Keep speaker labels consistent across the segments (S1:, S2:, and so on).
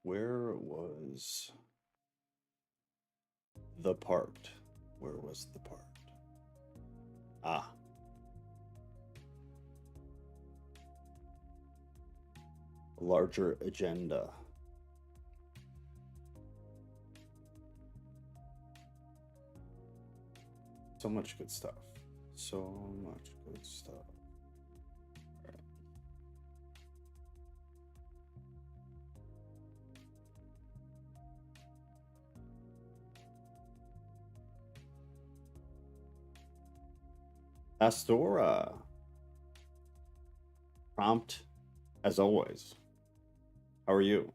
S1: Where was the part? Where was the part? Ah. A larger agenda. So much good stuff. So much good stuff. Astora. Prompt as always. How are you?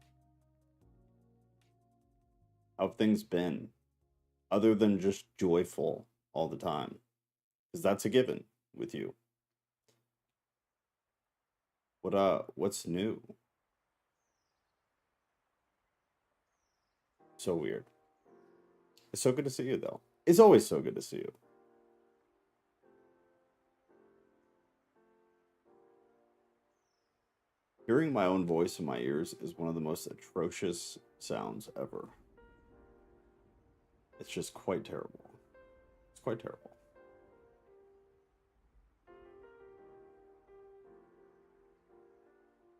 S1: How have things been? Other than just joyful all the time. Because that's a given with you. What's new? So weird. It's so good to see you though. It's always so good to see you. Hearing my own voice in my ears is one of the most atrocious sounds ever. It's just quite terrible. It's quite terrible.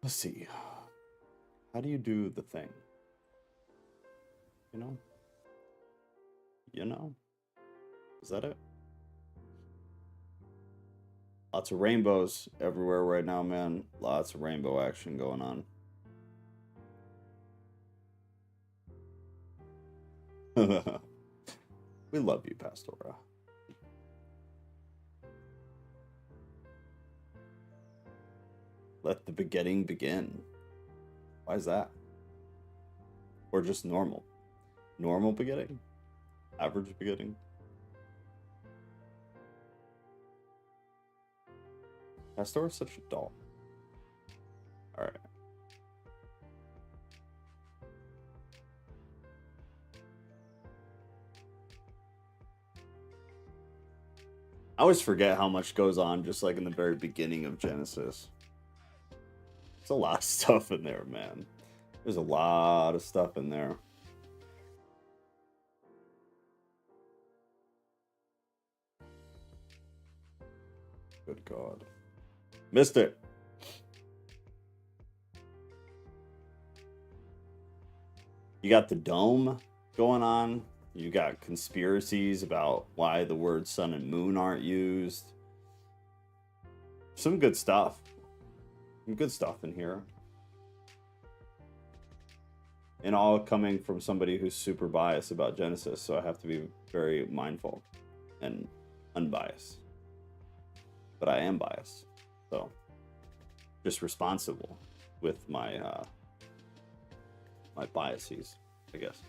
S1: Let's see. How do you do the thing? You know? You know? Is that it? Lots of rainbows everywhere right now, man. Lots of rainbow action going on. We love you, Pastora. Let the begetting begin. Why is that? Or just normal? Normal begetting? Average begetting? Pastora's such a doll. Alright. I always forget how much goes on just like in the very beginning of Genesis. There's a lot of stuff in there, man. There's a lot of stuff in there. Good God. Missed it. You got the dome going on. You got conspiracies about why the words sun and moon aren't used. Some good stuff. Some good stuff in here. And all coming from somebody who's super biased about Genesis, so I have to be very mindful and unbiased. But I am biased, so just responsible with my my biases, I guess.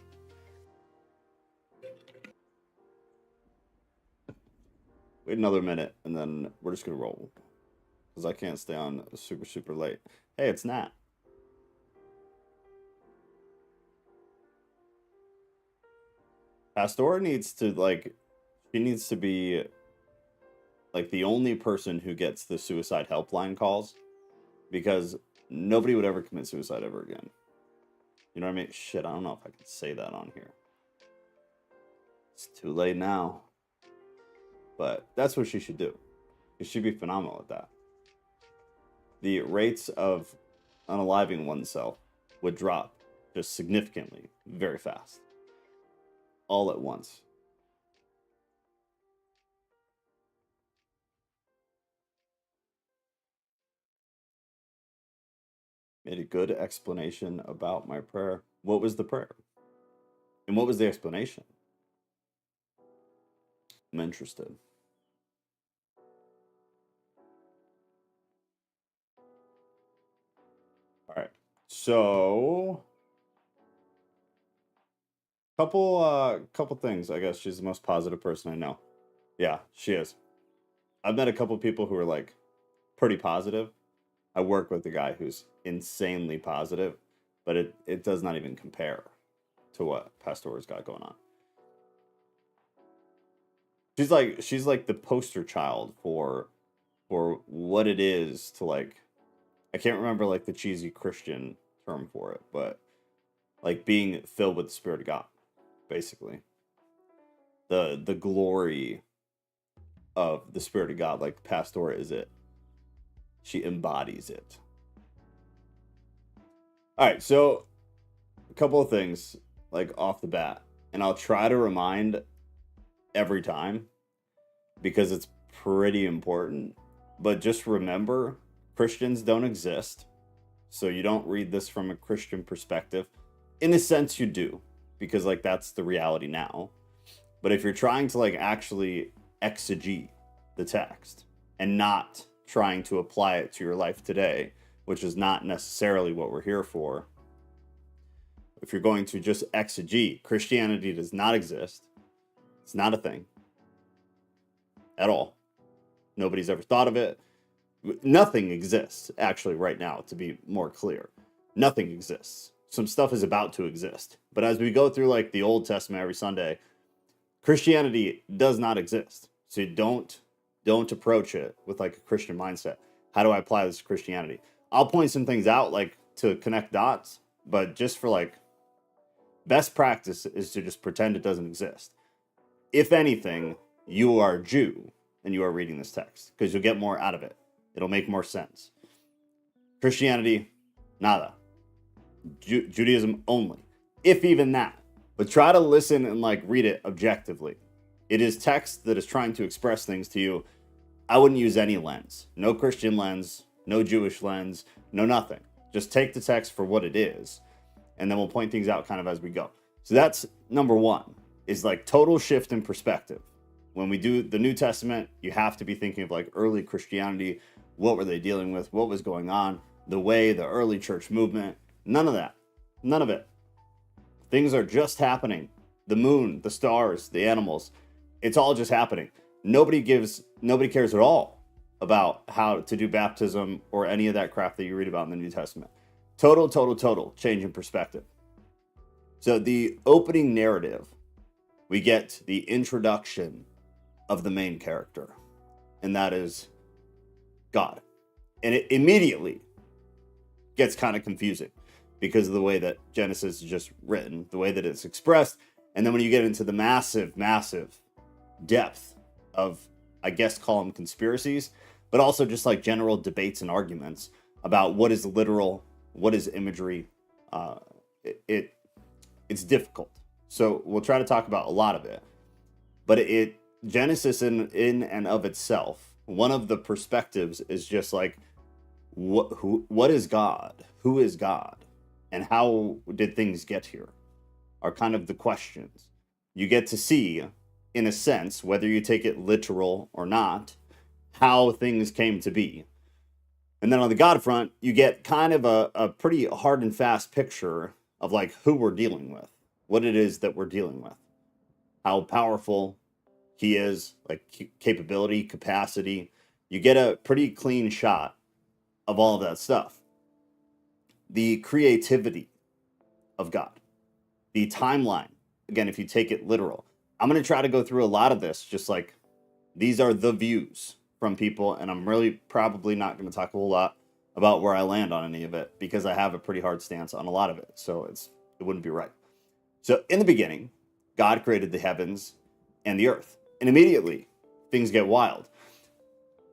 S1: Wait another minute, and then we're just gonna roll, because I can't stay on super late. Hey, it's Nat. Pastora needs to, like, she needs to be like the only person who gets the suicide helpline calls, because nobody would ever commit suicide ever again. You know what I mean? Shit, I don't know if I can say that on here. It's too late now. But that's what she should do. She should be phenomenal at that. The rates of unaliving oneself would drop just significantly, very fast. All at once. Made a good explanation about my prayer. What was the prayer? And what was the explanation? I'm interested. All right. So, couple things. I guess she's the most positive person I know. Yeah, she is. I've met a couple people who are like pretty positive. I work with a guy who's insanely positive, but it does not even compare to what Pastor's got going on. She's like the poster child for what it is to, like, I can't remember like the cheesy Christian term for it, but like being filled with the Spirit of God, basically. The glory of the Spirit of God, like Pastora is it. She embodies it. All right, so a couple of things like off the bat, and I'll try to remind every time because it's pretty important. But just remember, Christians don't exist. So you don't read this from a Christian perspective. In a sense, you do, because like that's the reality now. But if you're trying to like actually exegete the text and not trying to apply it to your life today, which is not necessarily what we're here for. If you're going to just exegete, Christianity does not exist. It's not a thing at all. Nobody's ever thought of it. Nothing exists, actually, right now, to be more clear. Nothing exists. Some stuff is about to exist. But as we go through like the Old Testament every Sunday, Christianity does not exist. So don't approach it with like a Christian mindset. How do I apply this to Christianity? I'll point some things out like to connect dots, but just for like best practice is to just pretend it doesn't exist. If anything, you are a Jew and you are reading this text because you'll get more out of it. It'll make more sense. Christianity, nada. Judaism only, if even that. But try to listen and like read it objectively. It is text that is trying to express things to you. I wouldn't use any lens. No Christian lens, no Jewish lens, no nothing. Just take the text for what it is, and then we'll point things out kind of as we go. So that's number one, is like total shift in perspective. When we do the New Testament, you have to be thinking of like early Christianity. What were they dealing with? What was going on? The way, the early church movement. None of that. None of it. Things are just happening. The moon, the stars, the animals. It's all just happening. Nobody cares at all about how to do baptism or any of that crap that you read about in the New Testament. Total change in perspective. So the opening narrative, we get the introduction of the main character, and that is God. And it immediately gets kind of confusing because of the way that Genesis is just written, the way that it's expressed. And then when you get into the massive depth of, I guess, call them conspiracies, but also just like general debates and arguments about what is literal, what is imagery. It's difficult. So we'll try to talk about a lot of it. But Genesis in and of itself, one of the perspectives is just like, what is God? Who is God? And how did things get here? Are kind of the questions. You get to see, in a sense, whether you take it literal or not, how things came to be. And then on the God front, you get kind of a pretty hard and fast picture of like who we're dealing with, what it is that we're dealing with, how powerful he is, like capability, capacity. You get a pretty clean shot of all of that stuff. The creativity of God, the timeline. Again, if you take it literal, I'm going to try to go through a lot of this, just like these are the views from people, and I'm really probably not going to talk a whole lot about where I land on any of it because I have a pretty hard stance on a lot of it, so it wouldn't be right. So in the beginning, God created the heavens and the earth, and immediately things get wild.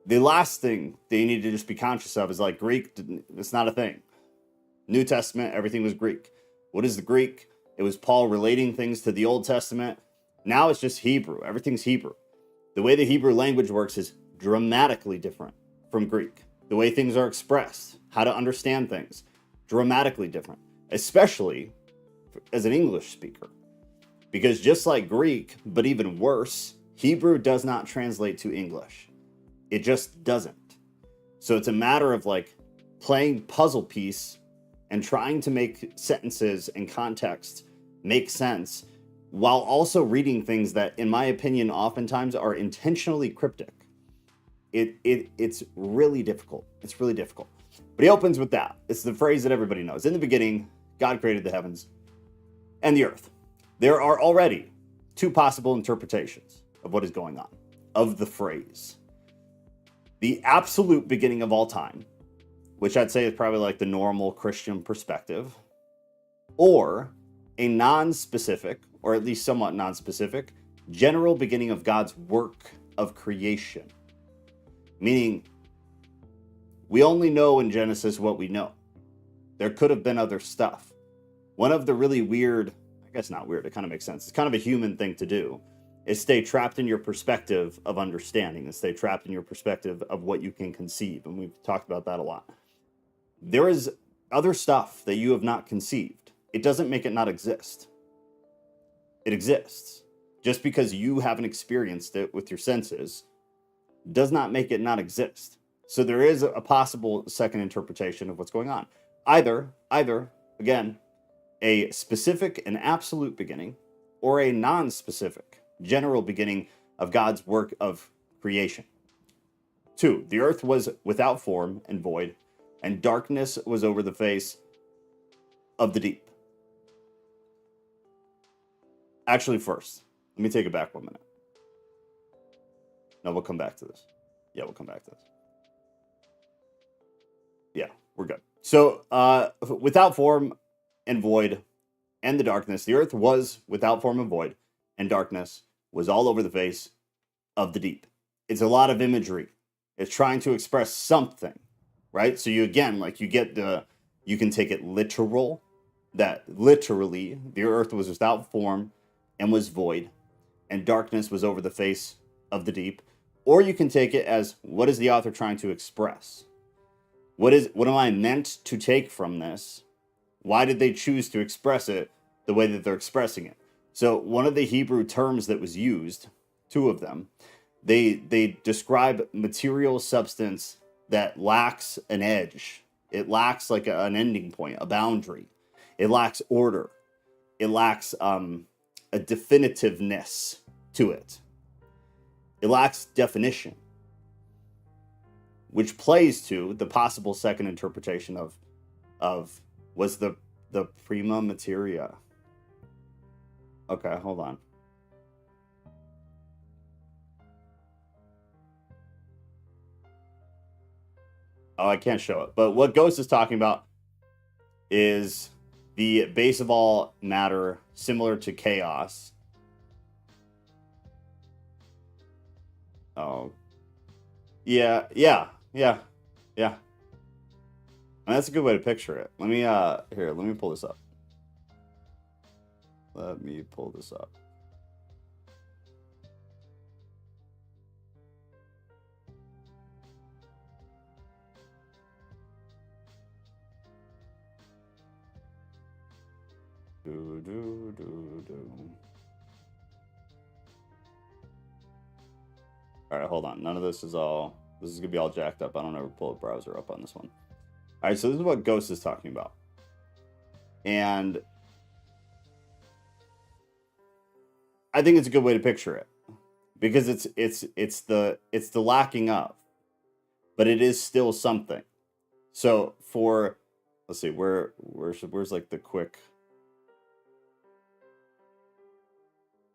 S1: The last thing that you need to just be conscious of is like Greek, it's not a thing. New Testament, everything was Greek. What is the Greek? It was Paul relating things to the Old Testament. Now it's just Hebrew. Everything's Hebrew. The way the Hebrew language works is dramatically different from Greek. The way things are expressed, how to understand things, dramatically different, especially as an English speaker. Because just like Greek, but even worse, Hebrew does not translate to English. It just doesn't. So it's a matter of like playing puzzle piece and trying to make sentences and context make sense while also reading things that, in my opinion, oftentimes are intentionally cryptic. It's really difficult. It's really difficult. But he opens with that. It's the phrase that everybody knows. In the beginning, God created the heavens and the earth. There are already two possible interpretations of what is going on, of the phrase. The absolute beginning of all time, which I'd say is probably like the normal Christian perspective, or a non-specific, or at least somewhat non-specific, general beginning of God's work of creation. Meaning, we only know in Genesis what we know. There could have been other stuff. One of the really weird, I guess not weird, it kind of makes sense. It's kind of a human thing to do, is stay trapped in your perspective of understanding and stay trapped in your perspective of what you can conceive. And we've talked about that a lot. There is other stuff that you have not conceived. It doesn't make it not exist. It exists. Just because you haven't experienced it with your senses does not make it not exist. So there is a possible second interpretation of what's going on. Either, again, a specific and absolute beginning, or a non-specific, general beginning of God's work of creation. 2, the earth was without form and void, and darkness was over the face of the deep. Actually, first, let me take it back 1 minute. No, we'll come back to this. Yeah, we'll come back to this. Yeah, we're good. So, without form and void and the darkness, the earth was without form and void, and darkness was all over the face of the deep. It's a lot of imagery. It's trying to express something, right? So you can take it literal, that literally the earth was without form and was void, and darkness was over the face of the deep. Or you can take it as, what is the author trying to express? What am I meant to take from this? Why did they choose to express it the way that they're expressing it? So one of the Hebrew terms that was used, 2 of them, they describe material substance that lacks an edge. It lacks like an ending point, a boundary. It lacks order. It lacks a definitiveness to it. It lacks definition, which plays to the possible second interpretation of was the prima materia. Okay, hold on. Oh, I can't show it. But what Ghost is talking about is the base of all matter, similar to chaos. Oh. Yeah. And that's a good way to picture it. Let me pull this up. All right, hold on. None of this is gonna be all jacked up. I don't ever pull a browser up on this one. All right, so this is what Ghost is talking about, and I think it's a good way to picture it because it's the lacking of, but it is still something. So let's see, where's like the quick.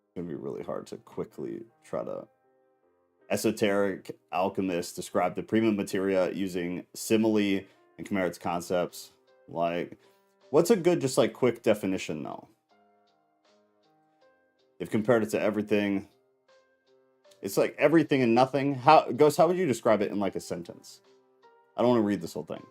S1: It's gonna be really hard to quickly try to. Esoteric alchemists describe the prima materia using simile and chimerics concepts. Like, what's a good, just like quick definition though? They've compared it to everything. It's like everything and nothing. How would you describe it in like a sentence? I don't want to read this whole thing.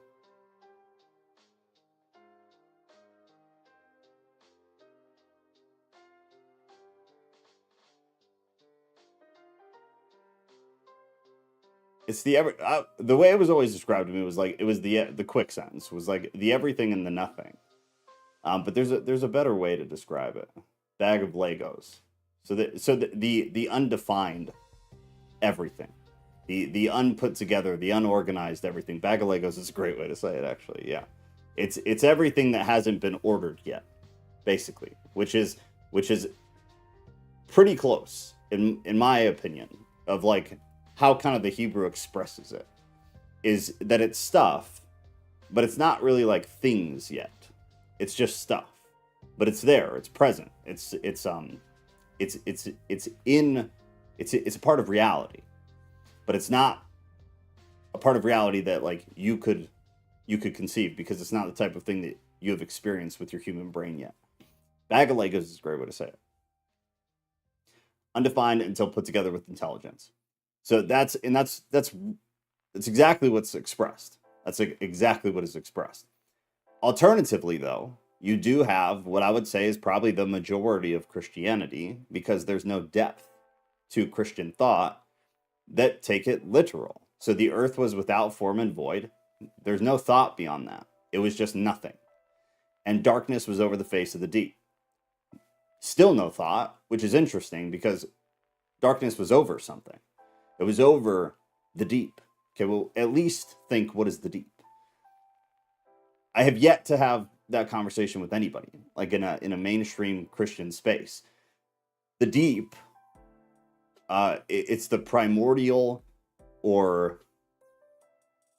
S1: It's the way it was always described to me was like it was the quick sentence was like the everything and the nothing. But there's a better way to describe it. Bag of Legos. So the undefined everything. The unput together, the unorganized everything. Bag of Legos is a great way to say it, actually. Yeah. It's everything that hasn't been ordered yet, basically, which is pretty close in my opinion of like how kind of the Hebrew expresses it is that it's stuff, but it's not really like things yet. It's just stuff, but it's there. It's present. It's a part of reality, but it's not a part of reality that like you could conceive because it's not the type of thing that you have experienced with your human brain yet. Bag of Legos is a great way to say it. Undefined until put together with intelligence. So that's exactly what's expressed. That's exactly what is expressed. Alternatively, though, you do have what I would say is probably the majority of Christianity, because there's no depth to Christian thought, that take it literal. So the earth was without form and void. There's no thought beyond that. It was just nothing. And darkness was over the face of the deep. Still no thought, which is interesting because darkness was over something. It was over the deep. Okay, well, at least think, what is the deep? I have yet to have that conversation with anybody, like in a mainstream Christian space. The deep, it's the primordial, or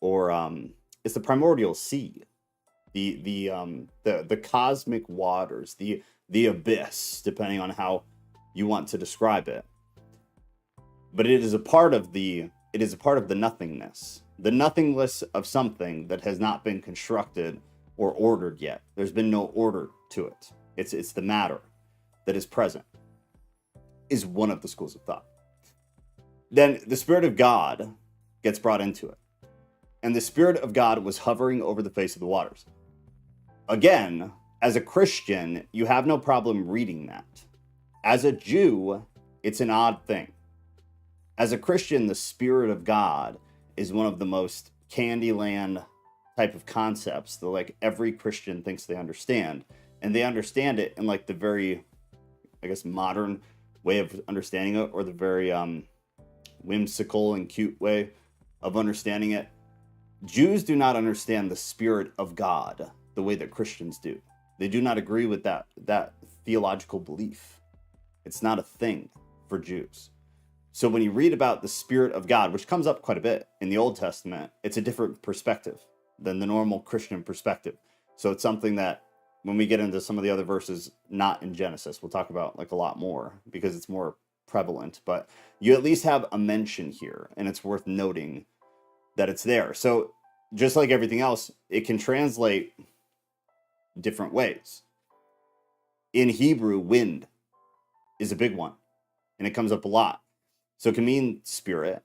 S1: it's the primordial sea, the cosmic waters, the abyss, depending on how you want to describe it. But it is a part of the nothingness. The nothingness of something that has not been constructed or ordered yet. There's been no order to it. It's the matter that is present, is one of the schools of thought. Then the Spirit of God gets brought into it. And the Spirit of God was hovering over the face of the waters. Again, as a Christian, you have no problem reading that. As a Jew, it's an odd thing. As a Christian, the Spirit of God is one of the most Candyland type of concepts that like every Christian thinks they understand. And they understand it in like the very, I guess, modern way of understanding it, or the very whimsical and cute way of understanding it. Jews do not understand the Spirit of God the way that Christians do. They do not agree with that theological belief. It's not a thing for Jews. So when you read about the Spirit of God, which comes up quite a bit in the Old Testament, it's a different perspective than the normal Christian perspective. So it's something that when we get into some of the other verses, not in Genesis, we'll talk about like a lot more because it's more prevalent. But you at least have a mention here, and it's worth noting that it's there. So just like everything else, it can translate different ways. In Hebrew, wind is a big one, and it comes up a lot. So it can mean spirit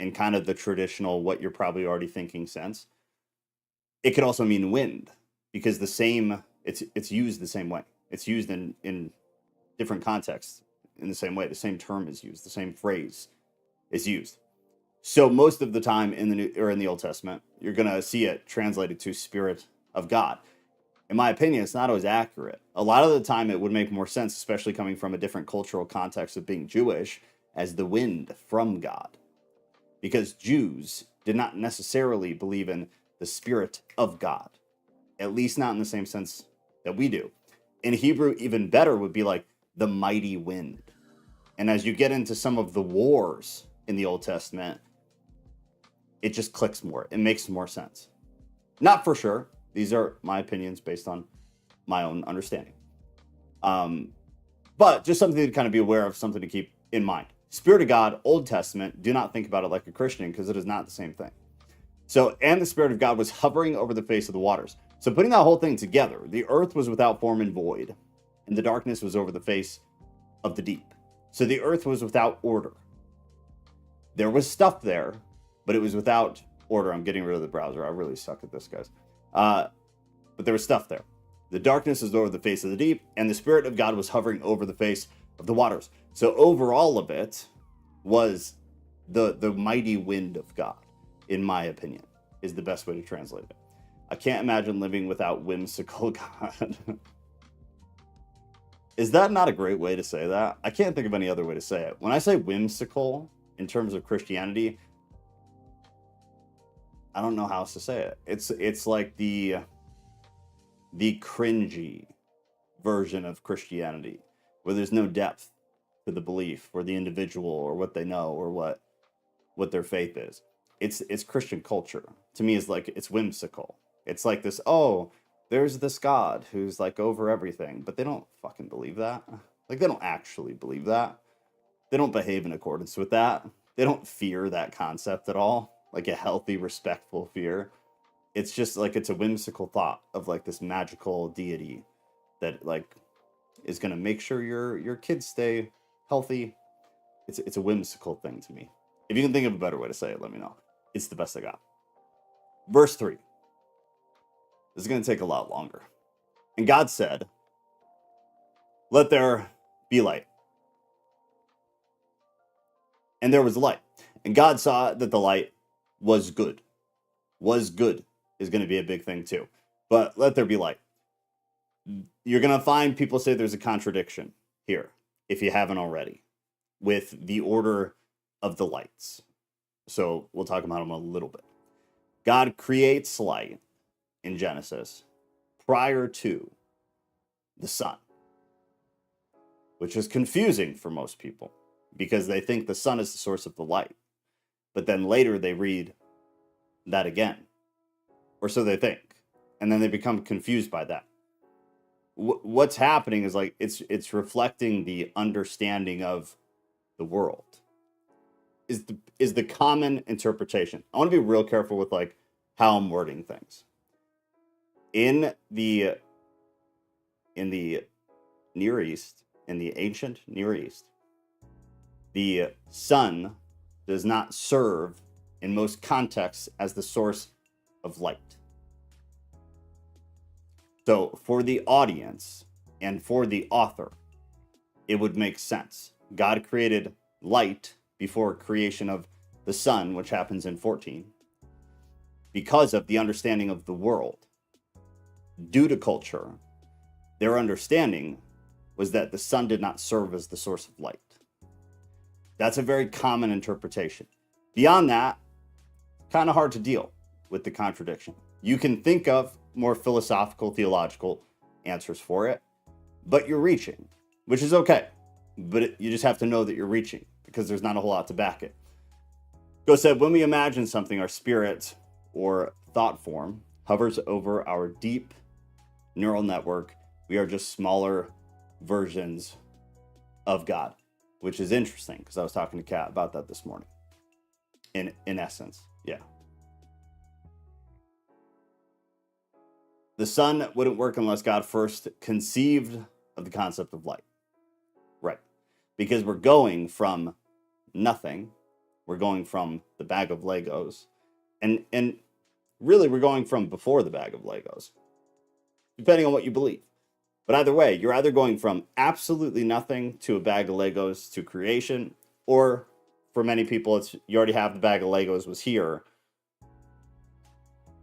S1: in kind of the traditional, what you're probably already thinking sense. It could also mean wind, because it's used the same way. It's used in different contexts in the same way. The same term is used, the same phrase is used. So most of the time in the Old Testament, you're going to see it translated to Spirit of God. In my opinion, it's not always accurate. A lot of the time it would make more sense, especially coming from a different cultural context of being Jewish, as the wind from God. Because Jews did not necessarily believe in the Spirit of God, at least not in the same sense that we do. In Hebrew, even better would be like the mighty wind. And as you get into some of the wars in the Old Testament, it just clicks more. It makes more sense. Not for sure. These are my opinions based on my own understanding. But just something to kind of be aware of, something to keep in mind. Spirit of God, Old Testament, do not think about it like a Christian, because it is not the same thing. So, and the Spirit of God was hovering over the face of the waters. So putting that whole thing together, the earth was without form and void, and the darkness was over the face of the deep. So the earth was without order. There was stuff there, but it was without order. I'm getting rid of the browser. I really suck at this, guys. But there was stuff there. The darkness was over the face of the deep, and the Spirit of God was hovering over the face of the waters. So over all of it was the mighty wind of God, in my opinion, is the best way to translate it. I can't imagine living without whimsical God. Is that not a great way to say that? I can't think of any other way to say it. When I say whimsical in terms of Christianity, I don't know how else to say it. It's like the cringy version of Christianity, where there's no depth to the belief or the individual or what they know or what their faith is. It's Christian culture. To me, is like, it's whimsical. It's like this, oh, there's this God who's like over everything, but they don't fucking believe that. Like, they don't actually believe that. They don't behave in accordance with that. They don't fear that concept at all, like a healthy, respectful fear. It's just like, it's a whimsical thought of like this magical deity that like is going to make sure your kids stay healthy. It's a whimsical thing to me. If you can think of a better way to say it, let me know. It's the best I got. Verse 3. This is going to take a lot longer. And God said, "Let there be light." And there was light. And God saw that the light was good. Was good is going to be a big thing too. But let there be light. You're going to find people say there's a contradiction here, if you haven't already, with the order of the lights. So we'll talk about them a little bit. God creates light in Genesis prior to the sun, which is confusing for most people because they think the sun is the source of the light. But then later they read that again, or so they think, and then they become confused by that. What's happening is like it's reflecting the understanding of the world. Is the common interpretation. I want to be real careful with like how I'm wording things. In the Near East, in the ancient Near East, the sun does not serve in most contexts as the source of light. So for the audience and for the author, it would make sense. God created light before creation of the sun, which happens in 14, because of the understanding of the world. Due to culture, their understanding was that the sun did not serve as the source of light. That's a very common interpretation. Beyond that, kind of hard to deal with the contradiction. You can think of more philosophical, theological answers for it, but you're reaching, which is okay. But you just have to know that you're reaching because there's not a whole lot to back it. Go said, when we imagine something, our spirit or thought form hovers over our deep neural network. We are just smaller versions of God, which is interesting because I was talking to Kat about that this morning. In essence, yeah. The sun wouldn't work unless God first conceived of the concept of light. Right. Because we're going from nothing. We're going from the bag of Legos. And really, we're going from before the bag of Legos, depending on what you believe. But either way, you're either going from absolutely nothing to a bag of Legos to creation, or for many people, it's you already have the bag of Legos was here,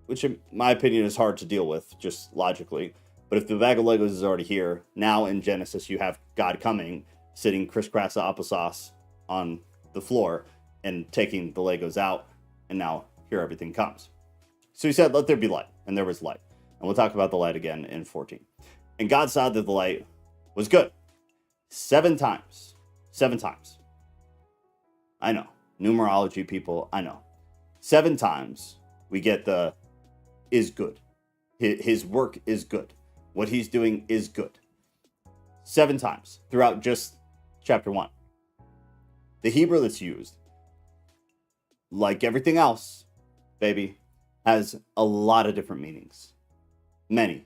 S1: which in my opinion is hard to deal with just logically. But if the bag of Legos is already here, now in Genesis, you have God coming, sitting crisscross applesauce on the floor and taking the Legos out. And now here everything comes. So he said, let there be light. And there was light. And we'll talk about the light again in 14. And God saw that the light was good. 7 times. 7 times. I know. Numerology people, I know. 7 times we get the is good. His work is good. What he's doing is good. 7 times throughout just chapter 1. The Hebrew that's used, like everything else, baby, has a lot of different meanings. Many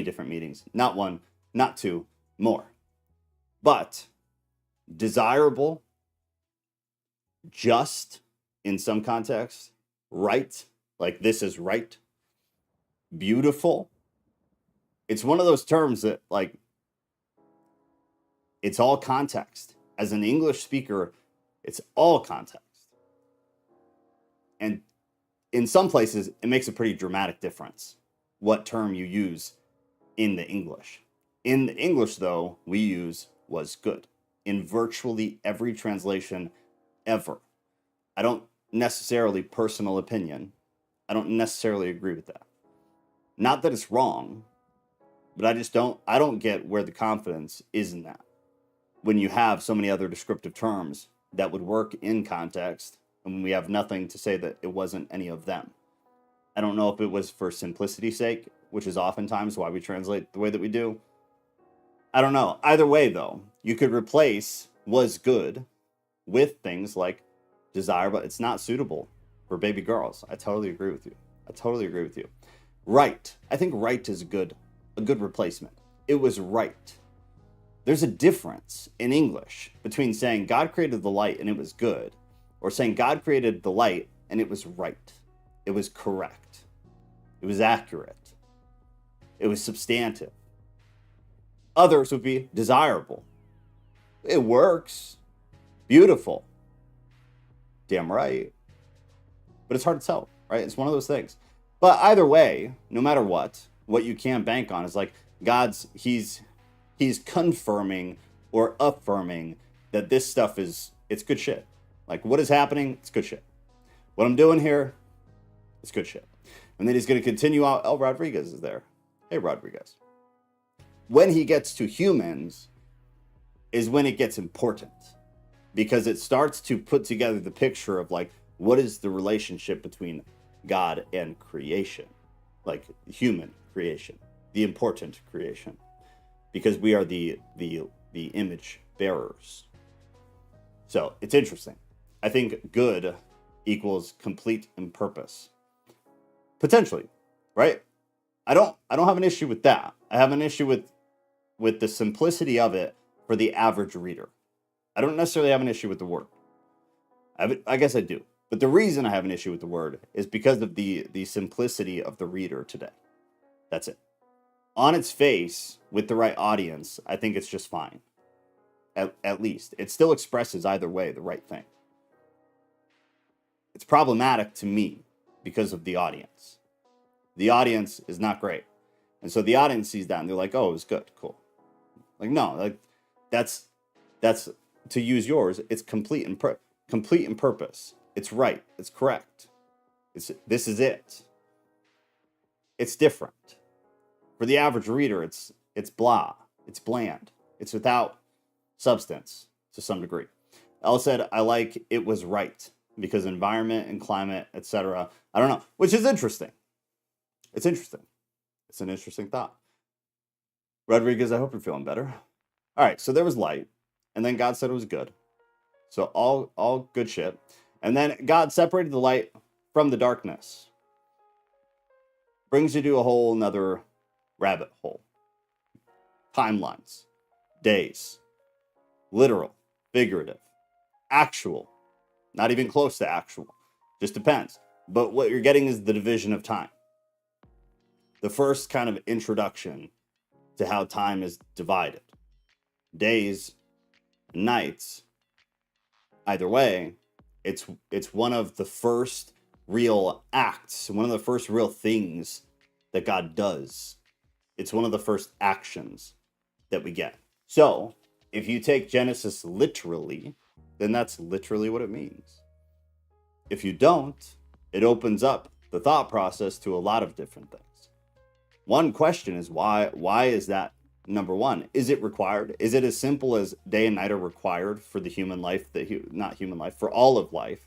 S1: different meanings. Not one, not two, more. But desirable, just in some contexts, right, like this is right, beautiful. It's one of those terms that, like, it's all context. As an English speaker, it's all context. And in some places, it makes a pretty dramatic difference what term you use in the English. In the English, though, we use was good in virtually every translation ever. I don't necessarily, personal opinion, I don't necessarily agree with that. Not that it's wrong, but I don't get where the confidence is in that. When you have so many other descriptive terms that would work in context, and when we have nothing to say that it wasn't any of them. I don't know if it was for simplicity's sake, which is oftentimes why we translate the way that we do. I don't know. Either way, though, you could replace was good with things like desirable. It's not suitable for baby girls. I totally agree with you. Right. I think right is a good replacement. It was right. There's a difference in English between saying God created the light and it was good, or saying God created the light and it was right. It was correct. It was accurate. It was substantive. Others would be desirable. It works. Beautiful. Damn right. But it's hard to tell, right? It's one of those things. But either way, no matter what you can bank on is like he's confirming or affirming that this stuff it's good shit. Like what is happening, it's good shit. What I'm doing here, it's good shit. And then he's going to continue out. El Rodriguez is there. Hey, Rodriguez. When he gets to humans is when it gets important, because it starts to put together the picture of like, what is the relationship between God and creation, like human creation, the important creation, because we are the image bearers. So it's interesting. I think good equals complete in purpose, potentially, right? I don't have an issue with that. I have an issue with the simplicity of it for the average reader. I don't necessarily have an issue with the word. I guess I do. But the reason I have an issue with the word is because of the simplicity of the reader today. That's it. On its face, with the right audience, I think it's just fine. At least. It still expresses either way the right thing. It's problematic to me because of the audience. The audience is not great. And so the audience sees that and they're like, oh, it was good, cool. Like, no, like that's to use yours, it's complete in purpose. It's right. It's correct. This is it. It's different. For the average reader, it's blah. It's bland. It's without substance to some degree. Elle said, I like it was right because environment and climate, etc. I don't know, which is interesting. It's interesting. It's an interesting thought. Rodriguez, I hope you're feeling better. All right, so there was light, and then God said it was good. So all good shit. And then God separated the light from the darkness. Brings you to a whole nother rabbit hole. Timelines, days, literal, figurative, actual, not even close to actual. Just depends. But what you're getting is the division of time. The first kind of introduction to how time is divided. Days, nights. Either way, it's one of the first real acts, one of the first real things that God does. It's one of the first actions that we get. So, if you take Genesis literally, then that's literally what it means. If you don't, it opens up the thought process to a lot of different things. One question is why is that? Number one, is it required? Is it as simple as day and night are required for the human life not human life, for all of life,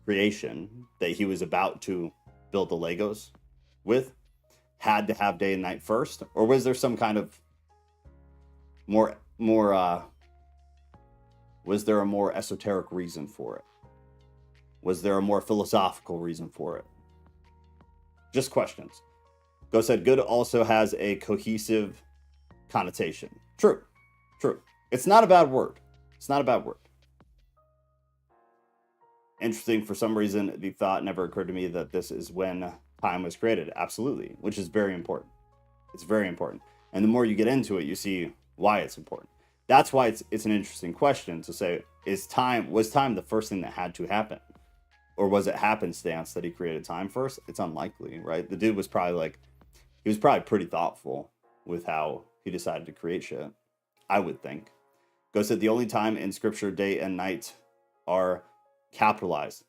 S1: creation that he was about to build the Legos with, had to have day and night first? Or was there some kind of was there a more esoteric reason for it? Was there a more philosophical reason for it? Just questions. Go said good also has a cohesive connotation. True. It's not a bad word. Interesting, for some reason, the thought never occurred to me that this is when time was created. Absolutely, which is very important. It's very important. And the more you get into it, you see why it's important. That's why it's an interesting question to say, was time the first thing that had to happen? Or was it happenstance that he created time first? It's unlikely, right? The dude was probably pretty thoughtful with how he decided to create shit, I would think. Go said the only time in scripture day and night are capitalized,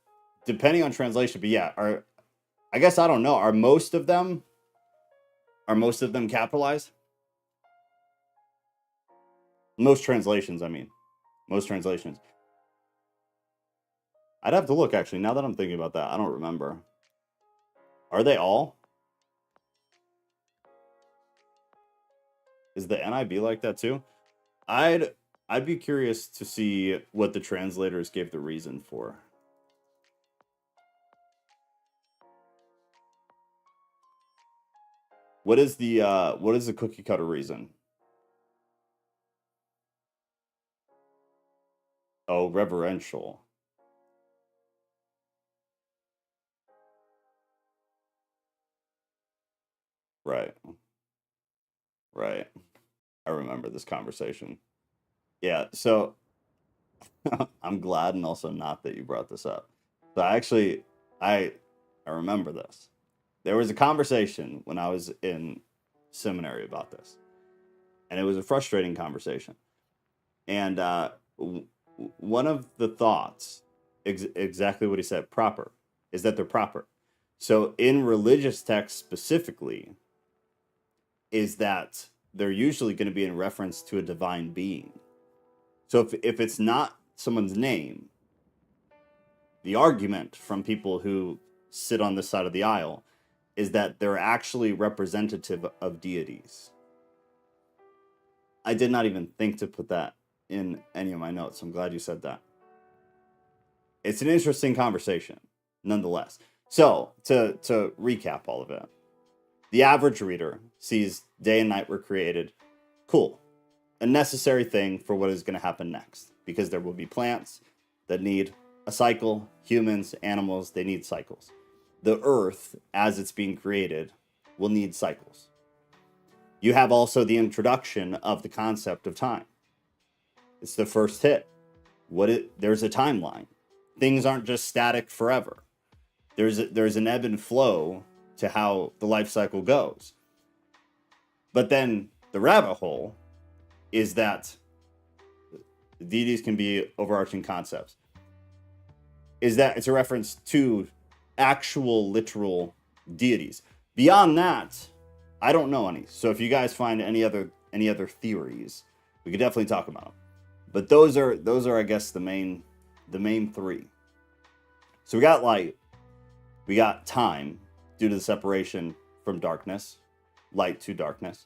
S1: depending on translation. But yeah, I guess I don't know. Are most of them capitalized? Most translations, I mean. Most translations. I'd have to look, actually. Now that I'm thinking about that, I don't remember. Are they all? Is the NIV like that too? I'd be curious to see what the translators gave the reason for. What is the cookie cutter reason? Oh, reverential. Right. Right. I remember this conversation. Yeah, so I'm glad and also not that you brought this up. So I I remember this. There was a conversation when I was in seminary about this, and it was a frustrating conversation. And one of the thoughts, exactly what he said, proper, is that they're proper. So in religious texts specifically, is that they're usually going to be in reference to a divine being. So if it's not someone's name, the argument from people who sit on this side of the aisle is that they're actually representative of deities. I did not even think to put that in any of my notes. I'm glad you said that. It's an interesting conversation, nonetheless. So, to recap all of it, the average reader sees day and night were created. Cool. A necessary thing for what is going to happen next, because there will be plants that need a cycle, humans, animals, they need cycles. The earth, as it's being created, will need cycles. You have also the introduction of the concept of time. It's the first hit. There's a timeline. Things aren't just static forever. There's an ebb and flow to how the life cycle goes. But then the rabbit hole is that deities can be overarching concepts. Is that it's a reference to actual literal deities. Beyond that, I don't know any. So if you guys find any other theories, we could definitely talk about them. But those are I guess the main three. So we got light, we got time due to the separation from darkness, light to darkness.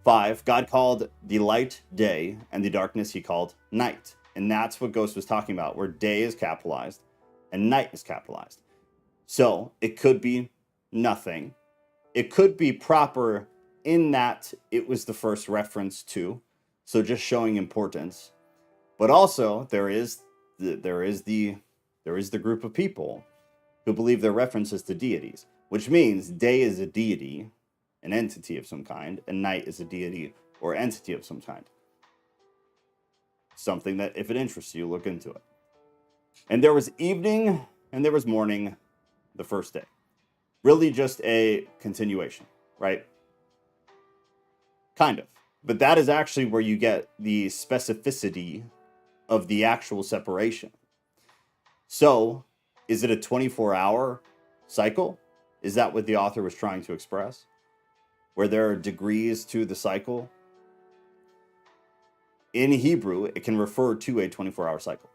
S1: 5, God called the light day and the darkness he called night. And that's what Ghost was talking about, where day is capitalized and night is capitalized. So it could be nothing. It could be proper in that it was the first reference to, so just showing importance. But also there is the group of people who believe their references to deities, which means day is a deity, an entity of some kind, and night is a deity or entity of some kind. Something that, if it interests you, look into it. And there was evening and there was morning the first day. Really just a continuation, right? Kind of. But that is actually where you get the specificity of the actual separation. So, is it a 24-hour cycle? Is that what the author was trying to express? Where there are degrees to the cycle? In Hebrew, it can refer to a 24-hour cycle.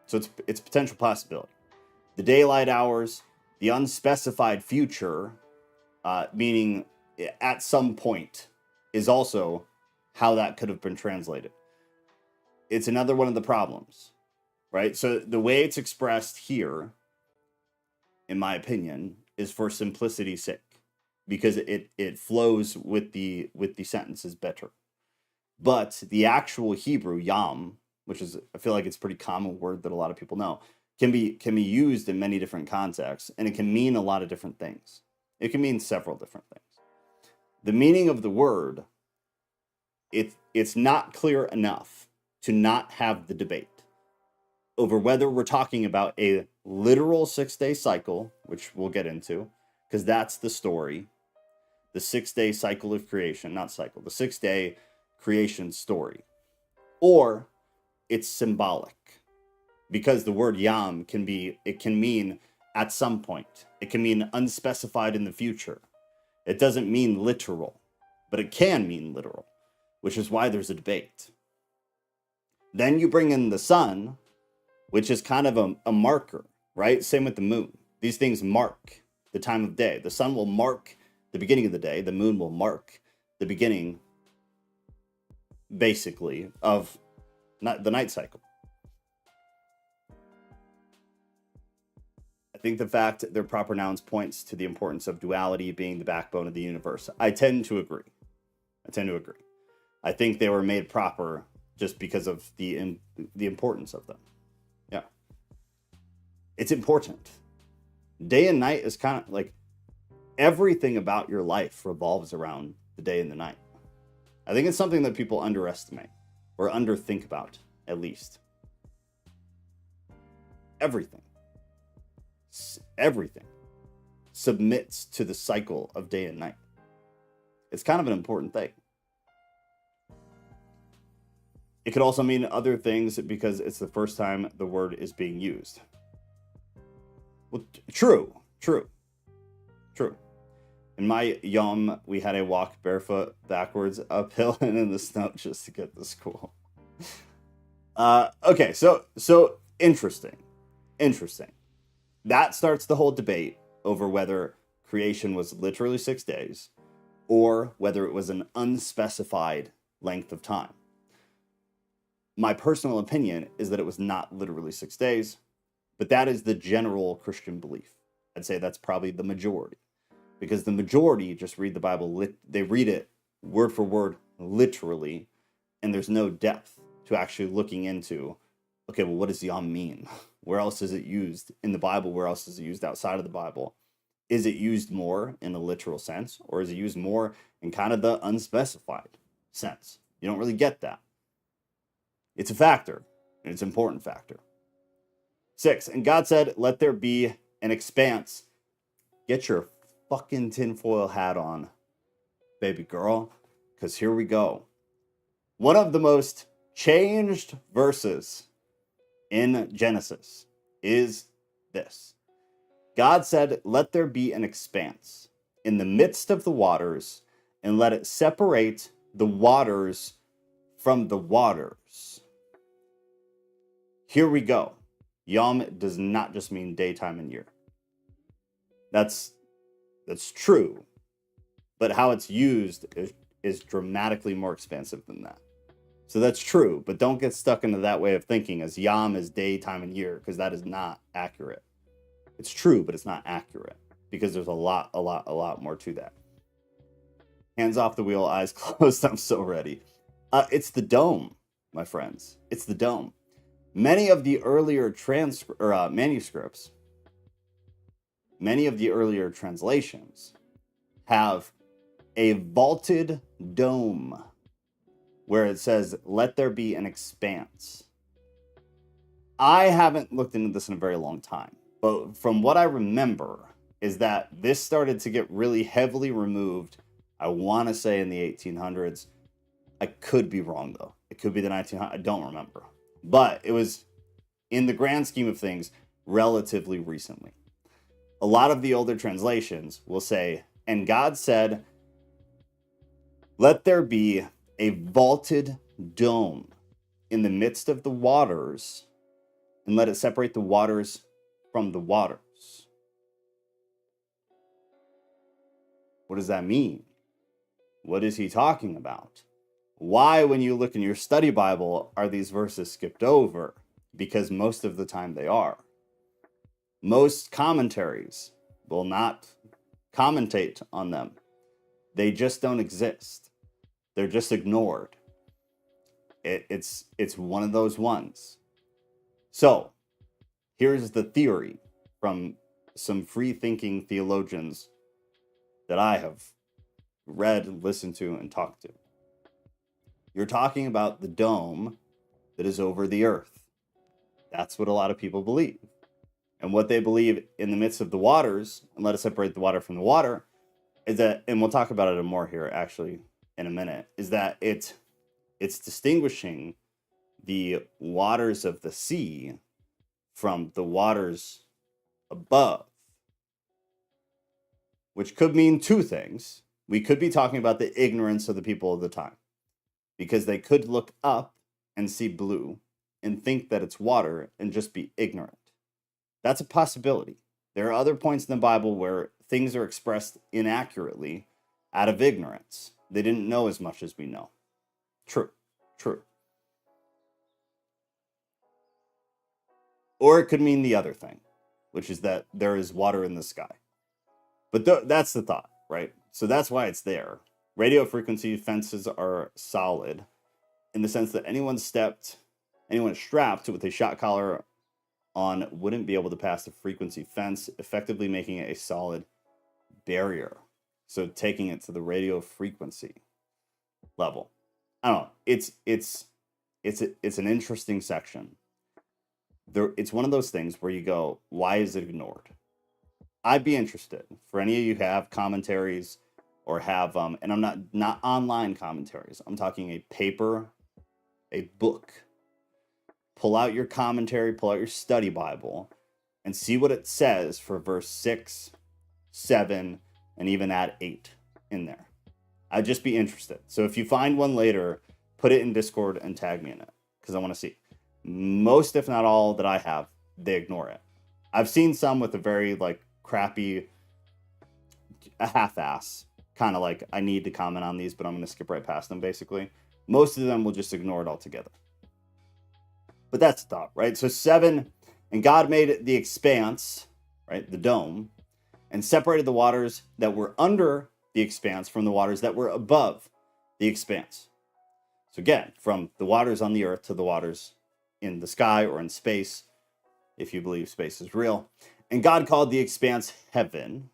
S1: So it's potential possibility. The daylight hours, the unspecified future, meaning at some point, is also how that could have been translated. It's another one of the problems, right? So the way it's expressed here, in my opinion, is for simplicity's sake, because it flows with the sentences better. But the actual Hebrew yam, which is, I feel like it's a pretty common word that a lot of people know, can be used in many different contexts, and it can mean a lot of different things. It can mean several different things. The meaning of the word, it's not clear enough to not have the debate over whether we're talking about a literal 6-day cycle, which we'll get into, because that's the story. The 6-day cycle of creation, not cycle, the 6-day creation story. Or it's symbolic, because the word yam can mean at some point. It can mean unspecified in the future. It doesn't mean literal, but it can mean literal, which is why there's a debate. Then you bring in the sun, which is kind of a marker, right? Same with the moon. These things mark the time of day. The sun will mark the beginning of the day. The moon will mark the beginning, basically, of the night cycle. I think the fact that they're proper nouns points to the importance of duality being the backbone of the universe. I tend to agree. I think they were made proper just because of the importance of them. Yeah. It's important. Day and night is kind of like everything about your life revolves around the day and the night. I think it's something that people underestimate or underthink about, at least. Everything submits to the cycle of day and night. It's kind of an important thing. It could also mean other things because it's the first time the word is being used. Well, true. In my yom, we had a walk barefoot backwards uphill and in the snow just to get to school. Okay, so interesting. That starts the whole debate over whether creation was literally 6 days or whether it was an unspecified length of time. My personal opinion is that it was not literally 6 days, but that is the general Christian belief. I'd say that's probably the majority, because the majority just read the Bible, they read it word for word, literally, and there's no depth to actually looking into, okay, well, what does yom mean? Where else is it used in the Bible? Where else is it used outside of the Bible? Is it used more in a literal sense, or is it used more in kind of the unspecified sense? You don't really get that. It's a factor, and it's an important factor. 6, and God said, let there be an expanse. Get your fucking tinfoil hat on, baby girl, because here we go. One of the most changed verses in Genesis is this. God said, let there be an expanse in the midst of the waters, and let it separate the waters from the waters. Here we go. Yom does not just mean daytime and year. That's true. But how it's used is dramatically more expansive than that. So that's true, but don't get stuck into that way of thinking as yom is daytime and year, because that is not accurate. It's true, but it's not accurate, because there's a lot more to that. Hands off the wheel, eyes closed. I'm so ready. It's the dome, my friends. It's the dome. Many of the earlier manuscripts, many of the earlier translations have a vaulted dome where it says, let there be an expanse. I haven't looked into this in a very long time, but from what I remember is that this started to get really heavily removed, I want to say in the 1800s. I could be wrong, though. It could be the 1900s. I don't remember. But it was, in the grand scheme of things, relatively recently. A lot of the older translations will say, and God said, let there be a vaulted dome in the midst of the waters, and let it separate the waters from the waters. What does that mean? What is he talking about? Why, when you look in your study Bible, are these verses skipped over? Because most of the time they are. Most commentaries will not commentate on them. They just don't exist. They're just ignored. It's one of those ones. So, here's the theory from some free-thinking theologians that I have read, listened to, and talked to. You're talking about the dome that is over the earth. That's what a lot of people believe. And what they believe in the midst of the waters, and let us separate the water from the water, is that, and we'll talk about it more here actually in a minute, is that it's distinguishing the waters of the sea from the waters above, which could mean two things. We could be talking about the ignorance of the people of the time, because they could look up and see blue and think that it's water and just be ignorant. That's a possibility. There are other points in the Bible where things are expressed inaccurately out of ignorance. They didn't know as much as we know. True. Or it could mean the other thing, which is that there is water in the sky. But that's the thought, right? So that's why it's there. Radio frequency fences are solid. in the sense that anyone strapped with a shock collar on wouldn't be able to pass the frequency fence, effectively making it a solid barrier. So taking it to the radio frequency level. I don't know. It's an interesting section. It's one of those things where you go, why is it ignored? I'd be interested for any of you who have commentaries or have and I'm not online commentaries. I'm talking a paper, a book. Pull out your commentary, pull out your study Bible, and see what it says for verse 6, 7, and even add 8 in there. I'd just be interested. So if you find one later, put it in Discord and tag me in it, because I want to see. Most, if not all, that I have, they ignore it. I've seen some with a very crappy, a half-ass, kind of like, I need to comment on these, but I'm going to skip right past them, basically. Most of them will just ignore it altogether. But that's the thought, right? So 7, and God made the expanse, right, the dome, and separated the waters that were under the expanse from the waters that were above the expanse. So again, from the waters on the earth to the waters in the sky or in space, if you believe space is real. And God called the expanse heaven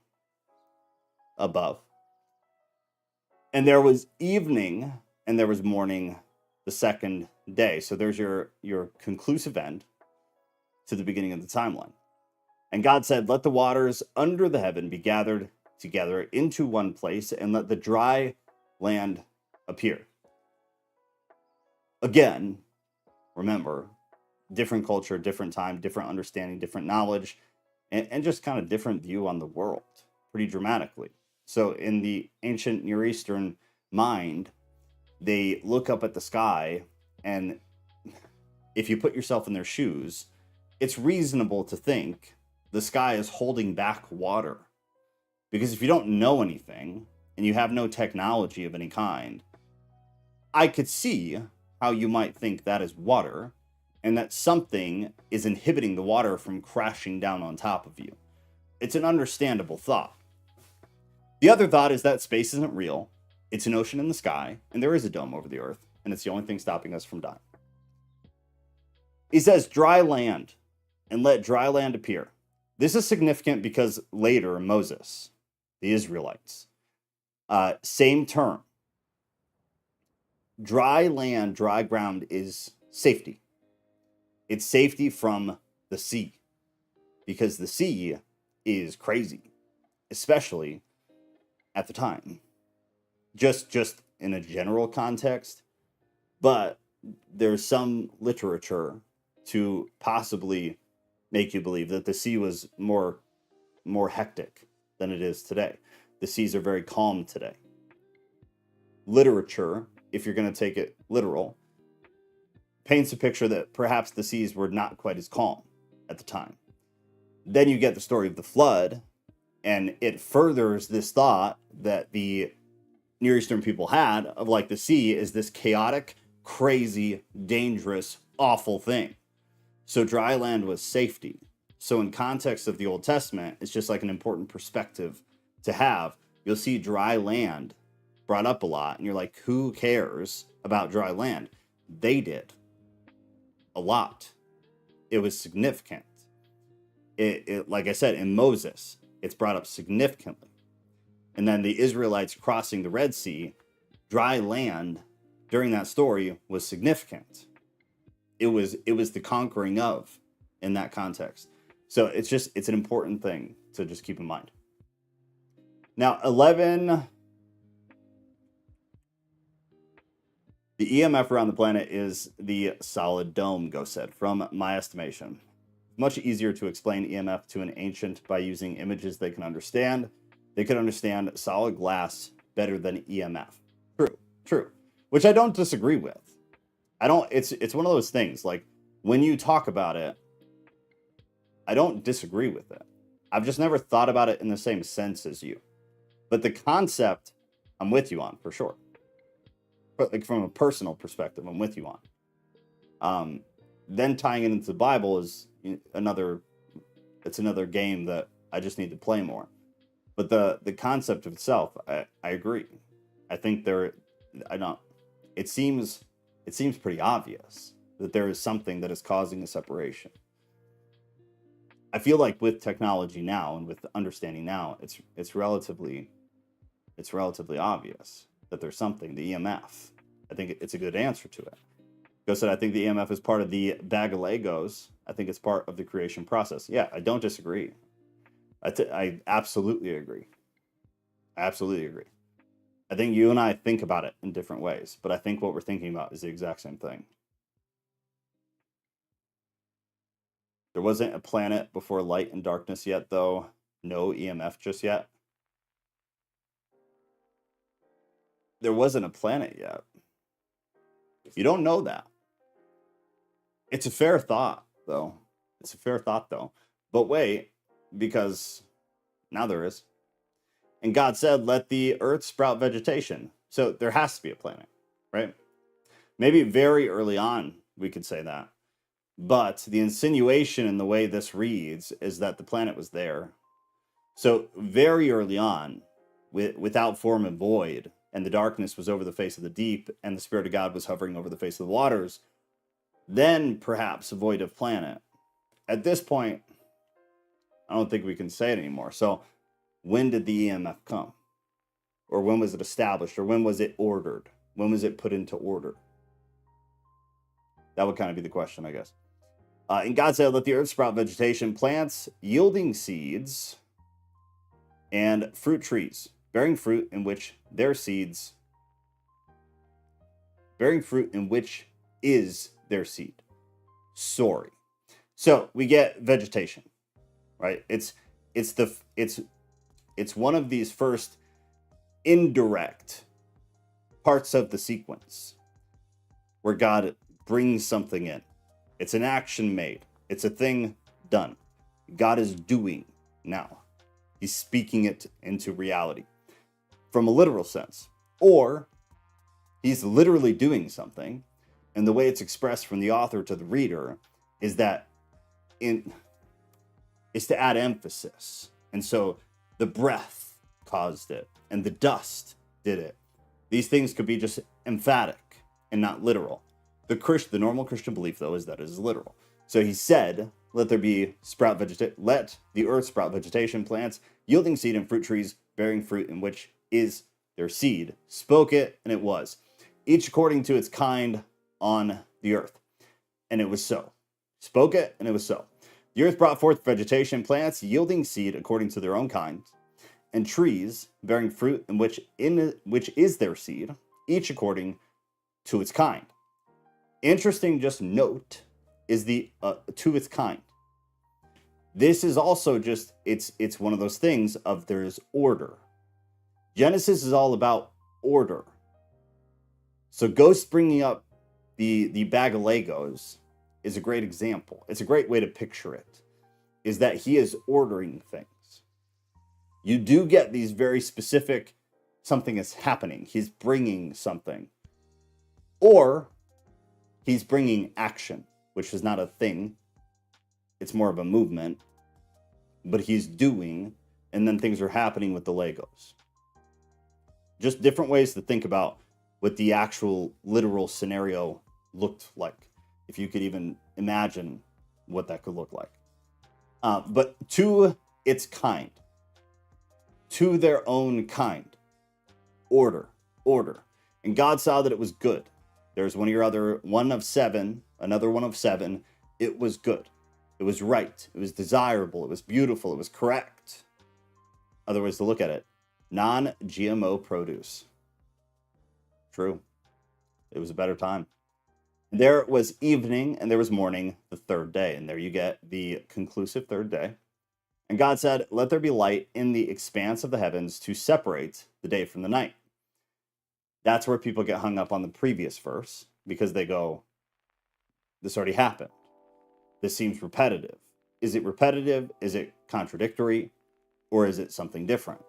S1: above. And there was evening and there was morning the second day. So there's your conclusive end to the beginning of the timeline. And God said, let the waters under the heaven be gathered together into one place, and let the dry land appear. Again, remember, different culture, different time, different understanding, different knowledge, and just kind of different view on the world, pretty dramatically. So in the ancient Near Eastern mind, they look up at the sky, and if you put yourself in their shoes, it's reasonable to think the sky is holding back water. Because if you don't know anything, and you have no technology of any kind, I could see how you might think that is water, and that something is inhibiting the water from crashing down on top of you. It's an understandable thought. The other thought is that space isn't real. It's an ocean in the sky, and there is a dome over the earth, and it's the only thing stopping us from dying. He says, dry land, and let dry land appear. This is significant because later Moses, the Israelites, same term. Dry land, dry ground is safety. It's safety from the sea, because the sea is crazy, especially at the time. Just in a general context, but there's some literature to possibly make you believe that the sea was more hectic than it is today. The seas are very calm today. Literature, if you're going to take it literal, paints a picture that perhaps the seas were not quite as calm at the time. Then you get the story of the flood, and it furthers this thought that the Near Eastern people had of the sea is this chaotic, crazy, dangerous, awful thing. So dry land was safety. So in context of the Old Testament, it's just an important perspective to have. You'll see dry land brought up a lot, and you're like, who cares about dry land? They did. A lot. It was significant. It like I said, in Moses, it's brought up significantly. And then the Israelites crossing the Red Sea, dry land during that story was significant. It was the conquering of in that context. So it's an important thing to just keep in mind. Now, 11, the EMF around the planet is the solid dome, Go said, from my estimation. Much easier to explain EMF to an ancient by using images they can understand. They could understand solid glass better than EMF. True. Which I don't disagree with. It's one of those things, when you talk about it, I don't disagree with it. I've just never thought about it in the same sense as you. But the concept, I'm with you on, for sure. But from a personal perspective, I'm with you on. Then tying it into the Bible is another game that I just need to play more. But the concept of itself, I agree. I think it seems it seems pretty obvious that there is something that is causing a separation. I feel like with technology now and with understanding now, it's relatively obvious that there's something. The EMF, I think it's a good answer to it. Go said, I think the EMF is part of the bag of Legos. I think it's part of the creation process. Yeah, I don't disagree. I absolutely agree. I absolutely agree. I think you and I think about it in different ways, but I think what we're thinking about is the exact same thing. There wasn't a planet before light and darkness yet, though. No EMF just yet. There wasn't a planet yet. You don't know that. It's a fair thought, though. But wait, because now there is. And God said, let the earth sprout vegetation. So there has to be a planet, right? Maybe very early on we could say that. But the insinuation in the way this reads is that the planet was there. So very early on, without form and void, and the darkness was over the face of the deep, and the Spirit of God was hovering over the face of the waters, then perhaps a void of planet. At this point, I don't think we can say it anymore. So when did the EMF come? Or when was it established? Or when was it ordered? When was it put into order? That would kind of be the question, I guess. And God said, let the earth sprout vegetation, plants yielding seeds, and fruit trees, bearing fruit in which is their seed. Sorry. So we get vegetation, right? It's one of these first indirect parts of the sequence where God brings something in. It's an action made. It's a thing done. God is doing now. He's speaking it into reality from a literal sense. Or he's literally doing something, and the way it's expressed from the author to the reader is that is to add emphasis. And so the breath caused it, and the dust did it. These things could be just emphatic and not literal. The normal Christian belief, though, is that it is literal. So he said, let the earth sprout vegetation, plants, yielding seed, and fruit trees, bearing fruit in which is their seed. Spoke it, and it was. Each according to its kind on the earth. And it was so. Spoke it, and it was so. The earth brought forth vegetation, plants, yielding seed according to their own kind, and trees, bearing fruit in which is their seed, each according to its kind. Interesting just note is the to its kind. This is also just, it's one of those things of there's order. Genesis is all about order. So Ghost bringing up the bag of Legos is a great example. It's a great way to picture it, is that he is ordering things. You do get these very specific, something is happening. He's bringing something. Or he's bringing action, which is not a thing. It's more of a movement. But he's doing, and then things are happening with the Legos. Just different ways to think about what the actual literal scenario looked like. If you could even imagine what that could look like. But to its kind. To their own kind. Order. And God saw that it was good. There's another one of seven. It was good. It was right. It was desirable. It was beautiful. It was correct. Other ways to look at it. Non-GMO produce. True. It was a better time. There was evening and there was morning, the third day. And there you get the conclusive third day. And God said, let there be light in the expanse of the heavens to separate the day from the night. That's where people get hung up on the previous verse because they go, this already happened. This seems repetitive. Is it repetitive? Is it contradictory? Or is it something different?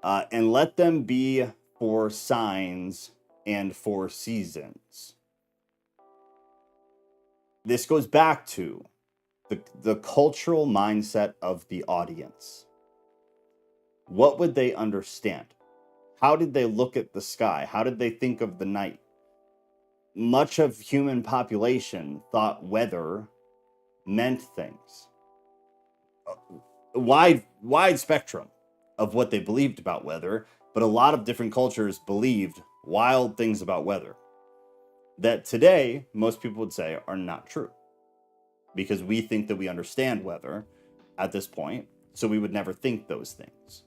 S1: And let them be for signs and for seasons. This goes back to the cultural mindset of the audience. What would they understand? How did they look at the sky? How did they think of the night? Much of human population thought weather meant things. Wide spectrum of what they believed about weather, but a lot of different cultures believed wild things about weather that today most people would say are not true, because we think that we understand weather at this point, so we would never think those things.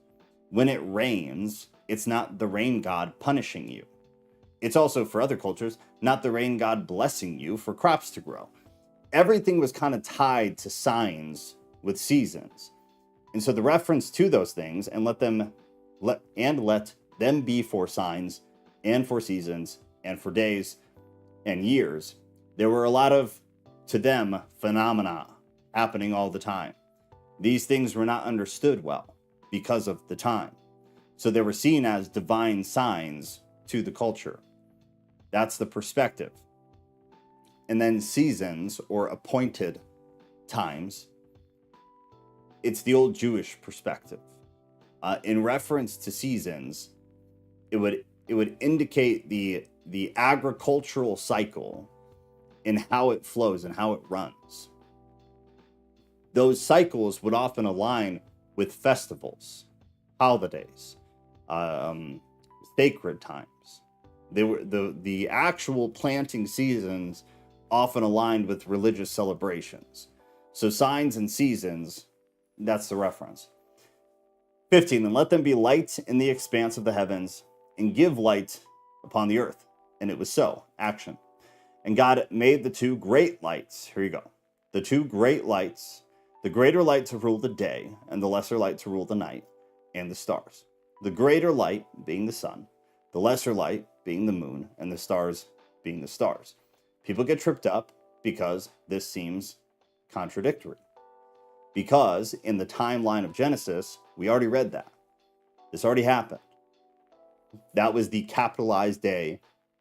S1: When it rains, it's not the rain god punishing you. It's also, for other cultures, not the rain god blessing you for crops to grow. Everything was kind of tied to signs with seasons. And so the reference to those things, and let them be for signs and for seasons and for days and years. There were a lot of, to them, phenomena happening all the time. These things were not understood well because of the time. So they were seen as divine signs to the culture. That's the perspective. And then seasons, or appointed times, it's the old Jewish perspective. In reference to seasons, it would indicate the agricultural cycle and how it flows and how it runs. Those cycles would often align with festivals, holidays, sacred times. They were the actual planting seasons often aligned with religious celebrations. So signs and seasons, that's the reference. 15, and let them be light in the expanse of the heavens, and give light upon the earth. And it was so. Action. And God made the two great lights. Here you go. The two great lights, the greater light to rule the day, and the lesser light to rule the night, and the stars. The greater light being the sun, the lesser light being the moon, and the stars being the stars. People get tripped up because this seems contradictory. Because in the timeline of Genesis, we already read that. This already happened. That was the capitalized day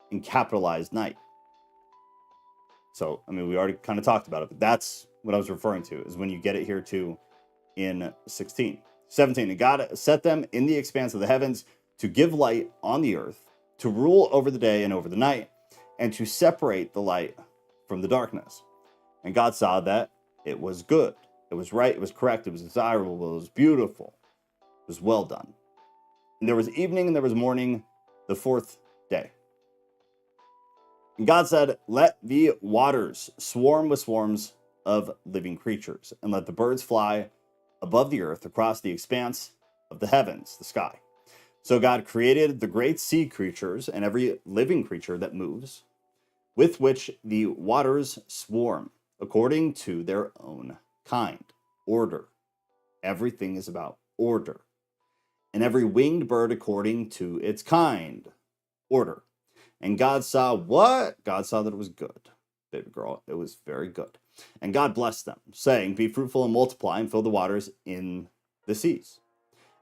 S1: and capitalized night. So, I mean, we already kind of talked about it, but that's what I was referring to, is when you get it here too in 16. 17, and God set them in the expanse of the heavens to give light on the earth, to rule over the day and over the night, and to separate the light from the darkness. And God saw that it was good. It was right, it was correct, it was desirable, it was beautiful. It was well done. And there was evening and there was morning, the fourth day. And God said, let the waters swarm with swarms of living creatures, and let the birds fly above the earth across the expanse of the heavens, the sky. So God created the great sea creatures and every living creature that moves, with which the waters swarm, according to their own kind. Order. Everything is about order. And every winged bird according to its kind. Order. And God saw what? God saw that it was good. Baby girl, it was very good. And God blessed them, saying, be fruitful and multiply, and fill the waters in the seas,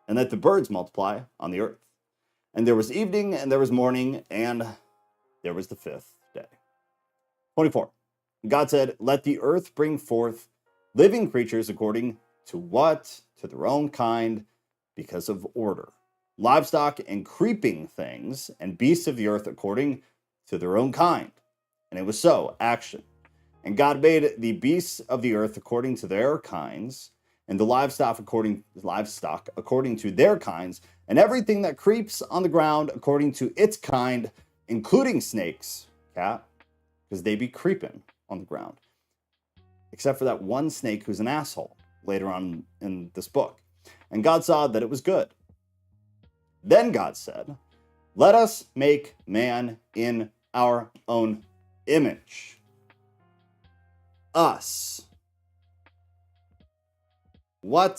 S1: and let the birds multiply on the earth. And there was evening, and there was morning, and there was the fifth day. 24. God said, let the earth bring forth living creatures according to what? To their own kind, because of order. Livestock and creeping things, and beasts of the earth according to their own kind. And it was so. Action. And God made the beasts of the earth according to their kinds, and the livestock according to their kinds, and everything that creeps on the ground according to its kind, including snakes, cat, because they be creeping on the ground. Except for that one snake who's an asshole later on in this book. And God saw that it was good. Then God said, let us make man in our own image. Us. What?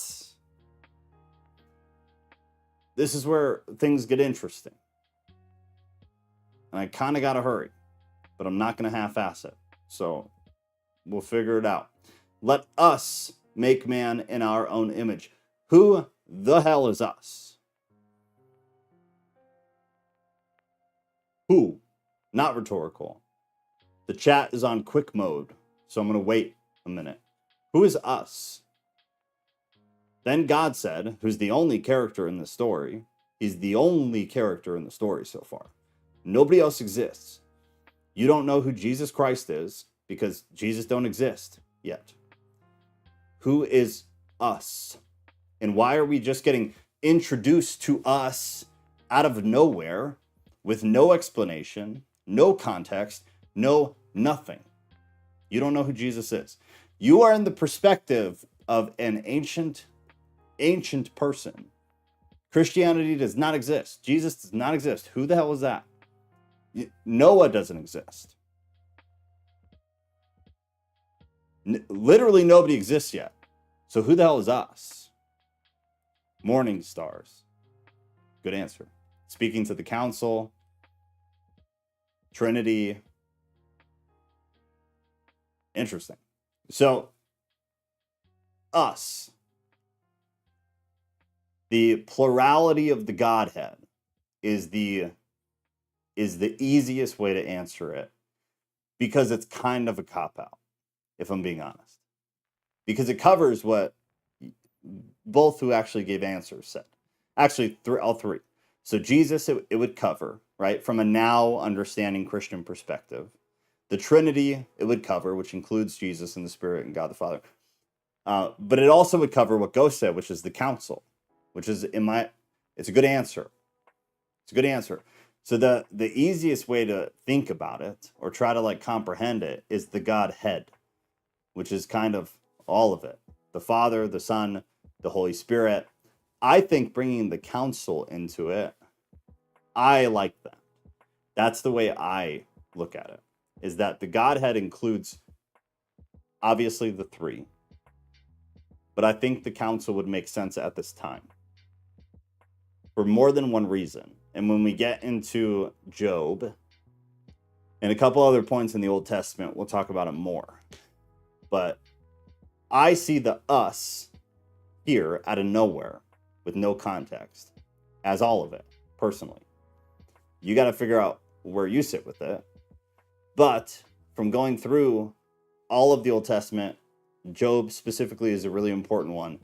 S1: This is where things get interesting. And I kind of got to hurry, but I'm not going to half-ass it. So we'll figure it out. Let us make man in our own image. Who the hell is us? Who? Not rhetorical. The chat is on quick mode, so I'm going to wait a minute. Who is us? Then God said, who's the only character in the story, He's the only character in the story so far. Nobody else exists. You don't know who Jesus Christ is because Jesus don't exist yet. Who is us? And why are we just getting introduced to us out of nowhere with no explanation, no context, no nothing? You don't know who Jesus is. You are in the perspective of an ancient person. Christianity does not exist. Jesus does not exist. Who the hell is that? Noah doesn't exist. Literally nobody exists yet. So who the hell is us? Morning stars. Good answer. Speaking to the council. Trinity. Interesting. So, us. The plurality of the Godhead is the easiest way to answer it, because it's kind of a cop-out, if I'm being honest. Because it covers what both who actually gave answers said. Actually, all three. So Jesus, it would cover, right, from a now understanding Christian perspective. The Trinity, it would cover, which includes Jesus and the Spirit and God the Father. But it also would cover what Ghost said, which is the council, which is, it's a good answer. It's a good answer. So the easiest way to think about it, or try to comprehend it, is the Godhead, which is kind of all of it. The Father, the Son, the Holy Spirit. I think bringing the council into it, I like that. That's the way I look at it, is that the Godhead includes, obviously, the three. But I think the council would make sense at this time, for more than one reason. And when we get into Job and a couple other points in the Old Testament, we'll talk about it more. But I see the us here out of nowhere with no context as all of it, personally. You got to figure out where you sit with it. But from going through all of the Old Testament, Job specifically is a really important one.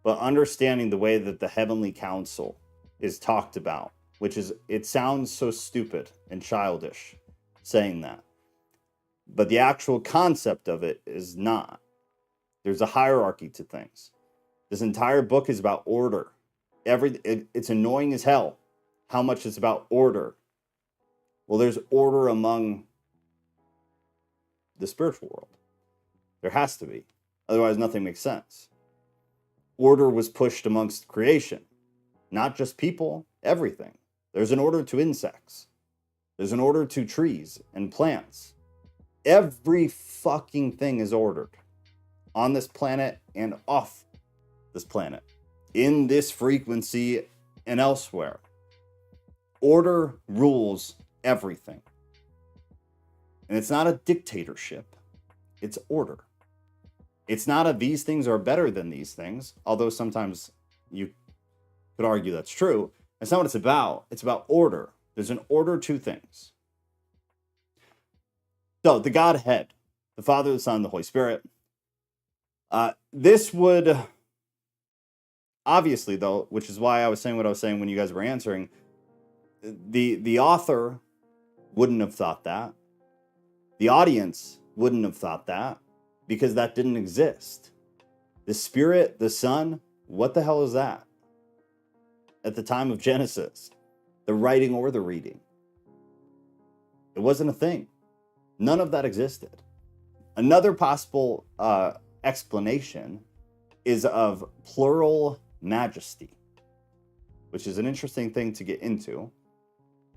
S1: But understanding the way that the heavenly council is talked about, which is, it sounds so stupid and childish saying that. But the actual concept of it is not. There's a hierarchy to things. This entire book is about order. It's annoying as hell how much it's about order. Well, there's order among the spiritual world. There has to be. Otherwise, nothing makes sense. Order was pushed amongst creation. Not just people, everything. There's an order to insects. There's an order to trees and plants. Every fucking thing is ordered on this planet and off this planet, in this frequency and elsewhere. Order rules everything. And it's not a dictatorship. It's order. It's not a these things are better than these things, although sometimes you could argue that's true. That's not what it's about. It's about order. There's an order to things. So the Godhead, the Father, the Son, the Holy Spirit. This would, obviously though, which is why I was saying what I was saying when you guys were answering, the author wouldn't have thought that. The audience wouldn't have thought that, because that didn't exist. The Spirit, the Son, what the hell is that? At the time of Genesis, the writing or the reading. It wasn't a thing. None of that existed. Another possible explanation is of plural majesty, which is an interesting thing to get into,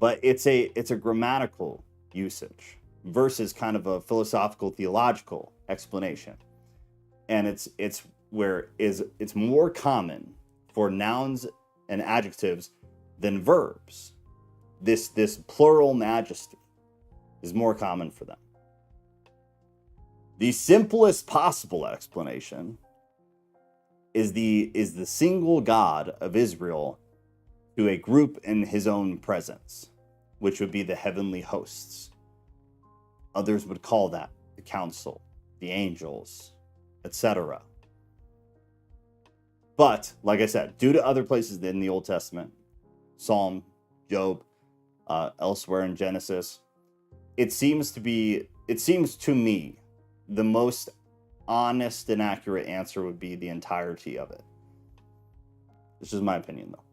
S1: but it's a grammatical usage versus kind of a philosophical, theological explanation. And it's more common for nouns and adjectives than verbs. This plural majesty is more common for them. The simplest possible explanation is the single God of Israel to a group in his own presence, which would be the heavenly hosts. Others would call that the council, the angels, etc. But, like I said, due to other places in the Old Testament, Psalm, Job, elsewhere in Genesis. It seems to me the most honest and accurate answer would be the entirety of it. This is my opinion, though.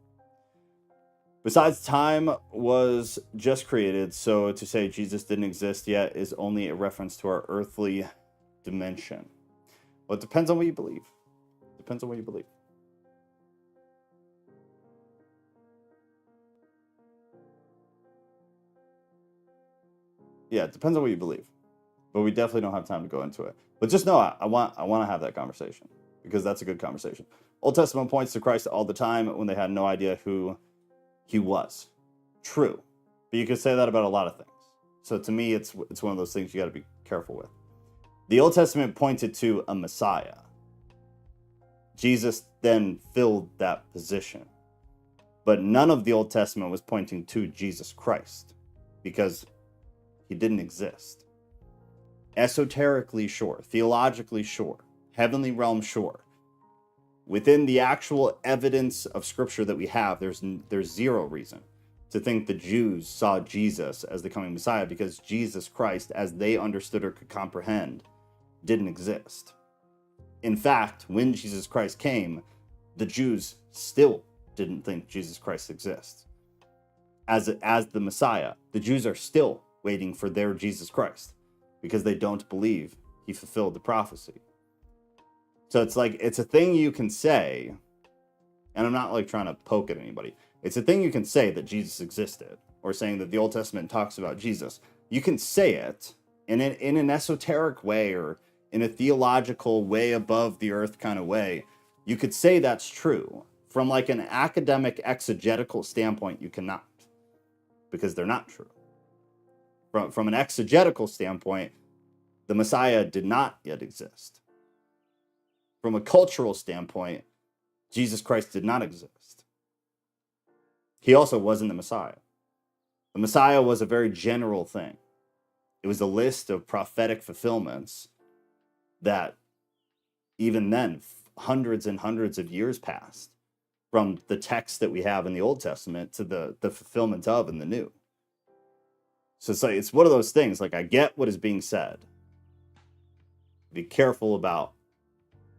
S1: Besides, time was just created, so to say Jesus didn't exist yet is only a reference to our earthly dimension. Well, it depends on what you believe. Depends on what you believe. Yeah, it depends on what you believe. But we definitely don't have time to go into it. But just know I want to have that conversation, because that's a good conversation. Old Testament points to Christ all the time when they had no idea who he was. True. But you could say that about a lot of things. So to me, it's one of those things you got to be careful with. The Old Testament pointed to a Messiah. Jesus then filled that position. But none of the Old Testament was pointing to Jesus Christ, because he didn't exist. Esoterically, sure. Theologically, sure. Heavenly realm, sure. Within the actual evidence of Scripture that we have, there's zero reason to think the Jews saw Jesus as the coming Messiah, because Jesus Christ, as they understood or could comprehend, didn't exist. In fact, when Jesus Christ came, the Jews still didn't think Jesus Christ exists as the Messiah. The Jews are still waiting for their Jesus Christ, because they don't believe he fulfilled the prophecy. So it's like, it's a thing you can say, and I'm not like trying to poke at anybody. It's a thing you can say that Jesus existed, or saying that the Old Testament talks about Jesus. You can say it in an esoteric way, or in a theological way above the earth kind of way. You could say that's true. From like an academic exegetical standpoint, you cannot, because they're not true. From an exegetical standpoint, the Messiah did not yet exist. From a cultural standpoint, Jesus Christ did not exist. He also wasn't the Messiah. The Messiah was a very general thing. It was a list of prophetic fulfillments that even then, hundreds and hundreds of years passed from the text that we have in the Old Testament to the fulfillment of in the New. So it's one of those things, like, I get what is being said. Be careful about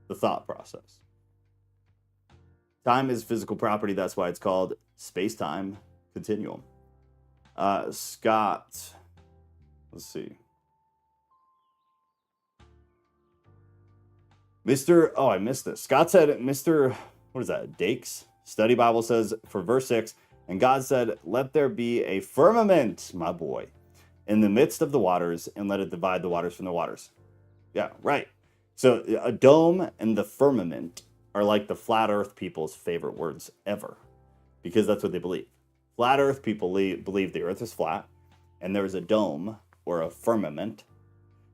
S1: the thought process. Time is physical property. That's why it's called space-time continuum. Scott, let's see. I missed this. Scott said, what is that? Dakes? Study Bible says for verse 6, and God said, let there be a firmament, my boy, in the midst of the waters, and let it divide the waters from the waters. Yeah, right. So a dome and the firmament are like the flat earth people's favorite words ever, because that's what they believe. Flat earth people believe the earth is flat, and there's a dome or a firmament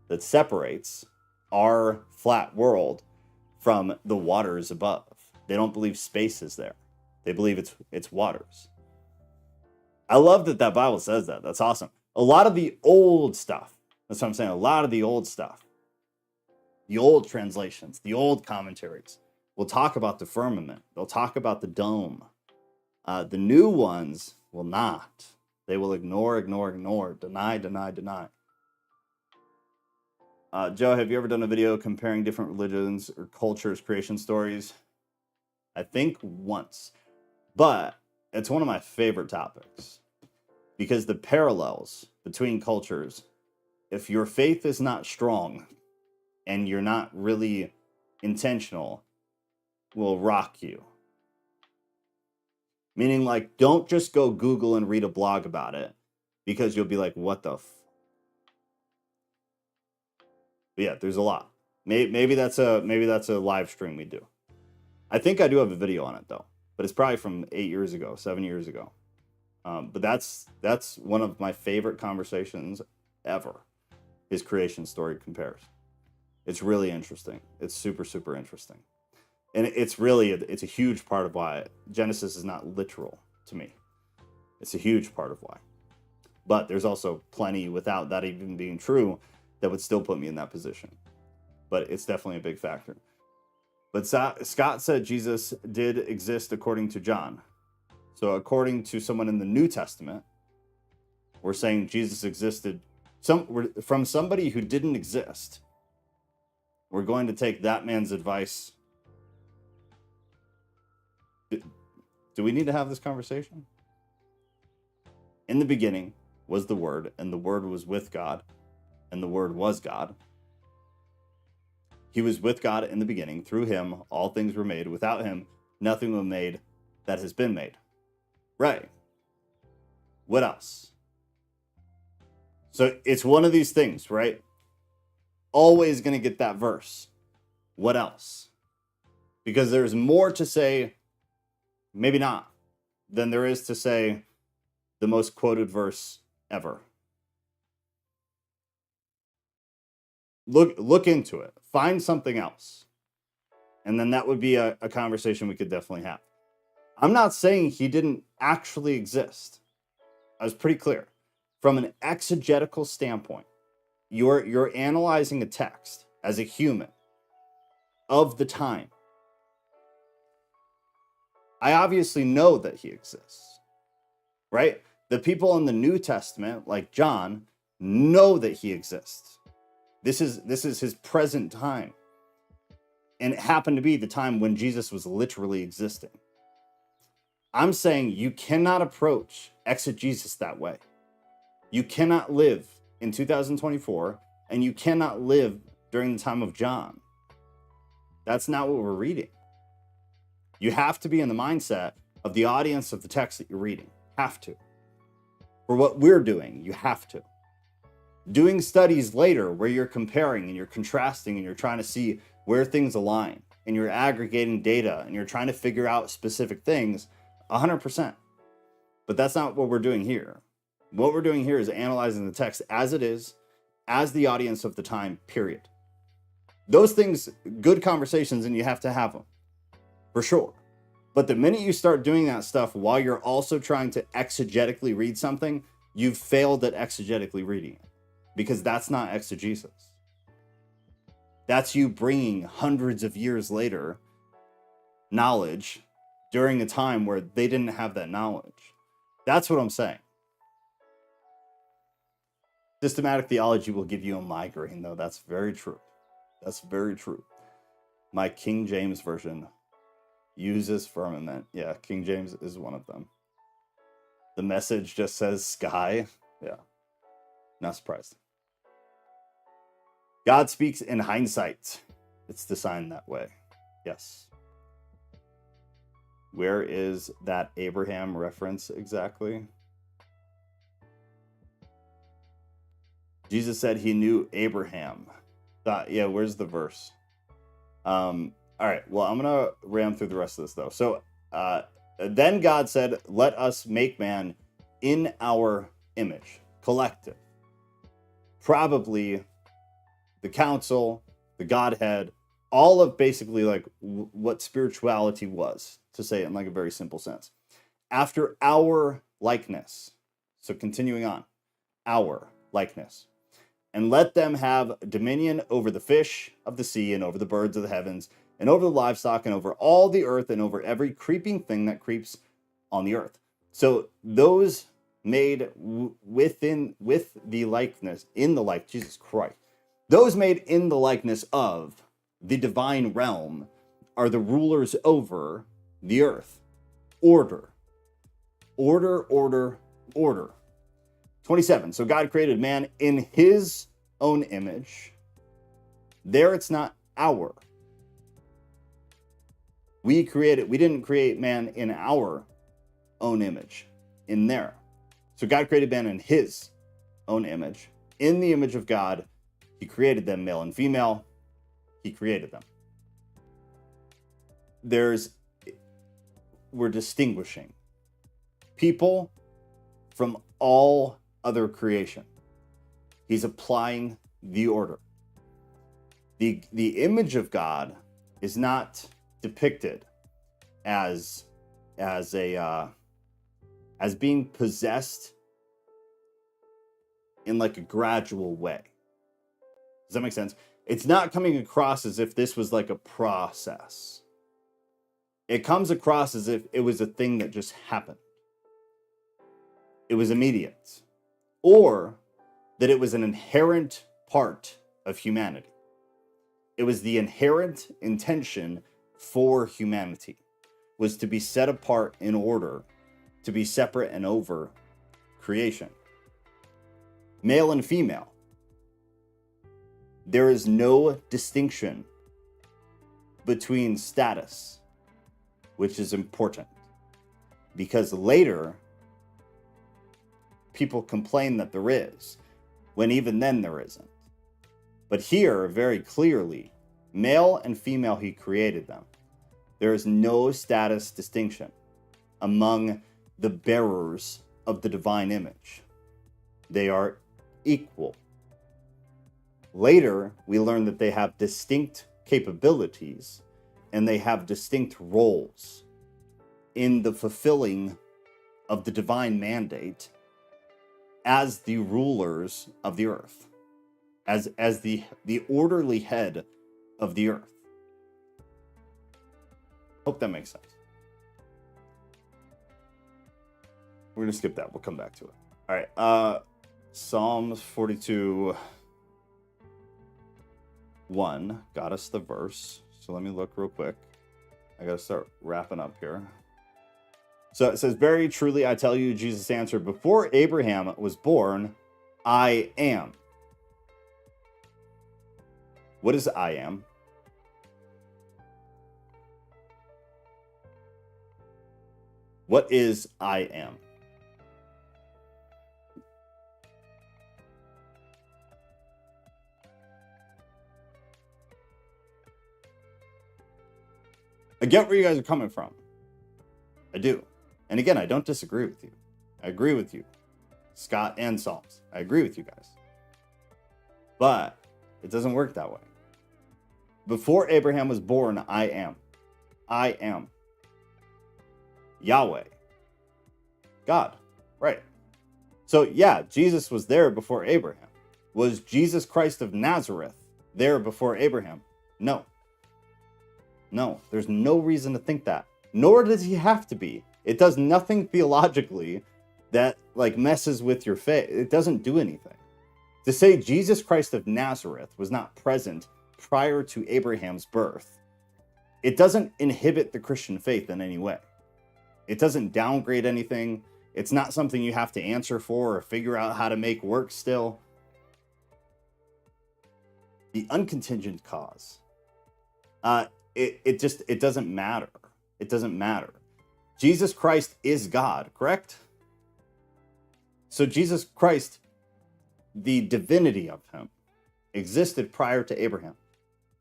S1: that separates our flat world from the waters above. They don't believe space is there. They believe it's waters. I love that Bible says that. That's awesome. A lot of the old stuff, that's what I'm saying, a lot of the old stuff, the old translations, the old commentaries will talk about the firmament. They'll talk about the dome. The new ones will not. They will ignore, deny. Joe, have you ever done a video comparing different religions or cultures' creation stories? I think once, but it's one of my favorite topics, because the parallels between cultures, if your faith is not strong and you're not really intentional, will rock you. Meaning, like, don't just go Google and read a blog about it, because you'll be like, what the But yeah, there's a lot. Maybe that's a live stream we do. I think I do have a video on it though, but it's probably from 8 years ago, 7 years ago. But that's one of my favorite conversations ever. His creation story compares. It's really interesting. It's super, super interesting. And it's a huge part of why Genesis is not literal to me. It's a huge part of why. But there's also plenty without that even being true that would still put me in that position. But it's definitely a big factor. But Scott said Jesus did exist according to John. So according to someone in the New Testament, we're saying Jesus existed from somebody who didn't exist. We're going to take that man's advice. Do we need to have this conversation? In the beginning was the Word, and the Word was with God, and the Word was God. He was with God in the beginning. Through him, all things were made. Without him, nothing was made that has been made. Right. What else? So it's one of these things, right? Always going to get that verse. What else? Because there's more to say, maybe not, than there is to say the most quoted verse ever. Look into it. Find something else. And then that would be a conversation we could definitely have. I'm not saying he didn't actually exist. I was pretty clear. From an exegetical standpoint, you're analyzing a text as a human of the time. I obviously know that he exists, right? The people in the New Testament, like John, know that he exists. This is his present time. And it happened to be the time when Jesus was literally existing. I'm saying you cannot approach exegesis that way. You cannot live in 2024, and you cannot live during the time of John. That's not what we're reading. You have to be in the mindset of the audience of the text that you're reading. Have to. For what we're doing, you have to. Doing studies later where you're comparing and you're contrasting and you're trying to see where things align and you're aggregating data and you're trying to figure out specific things, 100%. But that's not what we're doing here. What we're doing here is analyzing the text as it is, as the audience of the time, period. Those things, good conversations, and you have to have them, for sure. But the minute you start doing that stuff while you're also trying to exegetically read something, you've failed at exegetically reading it. Because that's not exegesis. That's you bringing hundreds of years later knowledge during a time where they didn't have that knowledge. That's what I'm saying. Systematic theology will give you a migraine, though. That's very true. That's very true. My King James version uses firmament. Yeah, King James is one of them. The Message just says sky. Yeah, not surprised. God speaks in hindsight. It's designed that way. Yes. Where is that Abraham reference exactly? Jesus said he knew Abraham. Yeah, where's the verse? All right, well, I'm going to ram through the rest of this, though. So, then God said, let us make man in our image, collective. Probably the council, the Godhead, all of basically like what spirituality was, to say it in like a very simple sense. After our likeness. So continuing on, our likeness. And let them have dominion over the fish of the sea and over the birds of the heavens and over the livestock and over all the earth and over every creeping thing that creeps on the earth. So those made with the likeness, in the like, Jesus Christ. Those made in the likeness of the divine realm are the rulers over the earth. Order. Order, order, order. 27. So God created man in his own image. There it's not our. We didn't create man in our own image in there. So God created man in his own image. In the image of God, he created them, male and female. He created them. We're distinguishing people from all other creation. He's applying the order. The image of God is not depicted as being possessed in like a gradual way. Does that make sense? It's not coming across as if this was like a process. It comes across as if it was a thing that just happened. it was immediate, or that it was an inherent part of humanity. It was the inherent intention for humanity, was to be set apart in order to be separate and over creation. Male and female. There is no distinction between status, which is important, because later people complain that there is, when even then there isn't. But here, very clearly, male and female, he created them. There is no status distinction among the bearers of the divine image. They are equal. Later, we learn that they have distinct capabilities and they have distinct roles in the fulfilling of the divine mandate as the rulers of the earth, as the orderly head of the earth. Hope that makes sense. We're going to skip that. We'll come back to it. All right. Psalms 42, 1 got us the verse. So let me look real quick. I got to start wrapping up here. So it says, very truly I tell you, Jesus answered, before Abraham was born, I am. What is I am? What is I am? I get where you guys are coming from. I do. And again, I don't disagree with you. I agree with you. Scott and Psalms. I agree with you guys. But it doesn't work that way. Before Abraham was born, I am. I am. Yahweh. God. Right. So yeah, Jesus was there before Abraham. Was Jesus Christ of Nazareth there before Abraham? No. No, there's no reason to think that. Nor does he have to be. It does nothing theologically that like messes with your faith. It doesn't do anything. To say Jesus Christ of Nazareth was not present prior to Abraham's birth, it doesn't inhibit the Christian faith in any way. It doesn't downgrade anything. It's not something you have to answer for or figure out how to make work still. The uncontingent cause. It doesn't matter. It doesn't matter. Jesus Christ is God, correct? So Jesus Christ, the divinity of him, existed prior to Abraham.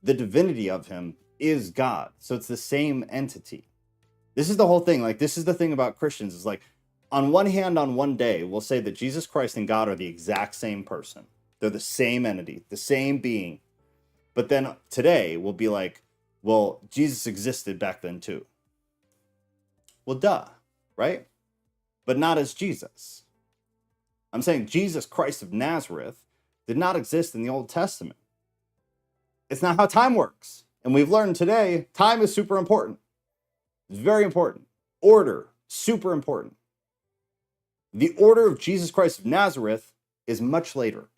S1: The divinity of him is God. So it's the same entity. This is the whole thing. Like, this is the thing about Christians is like, on one hand, on one day, we'll say that Jesus Christ and God are the exact same person. They're the same entity, the same being. But then today, we'll be like, well, Jesus existed back then too. Well, duh, right? But not as Jesus. I'm saying Jesus Christ of Nazareth did not exist in the Old Testament. It's not how time works. And we've learned today, time is super important. It's very important. Order, super important. The order of Jesus Christ of Nazareth is much later.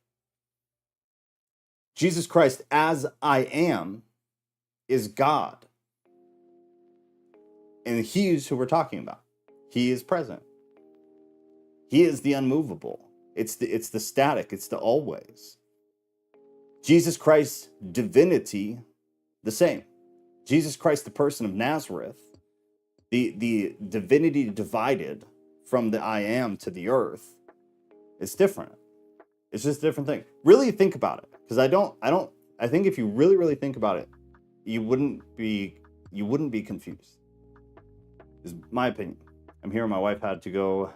S1: Jesus Christ as I am is God. And he is who we're talking about. He is present. He is the unmovable. It's the static. It's the always. Jesus Christ's divinity, the same. Jesus Christ, the person of Nazareth, the divinity divided from the I am to the earth, it's different. It's just a different thing. Really think about it. Because I think if you really think about it, you wouldn't be confused. Is my opinion. I'm hearing my wife had to go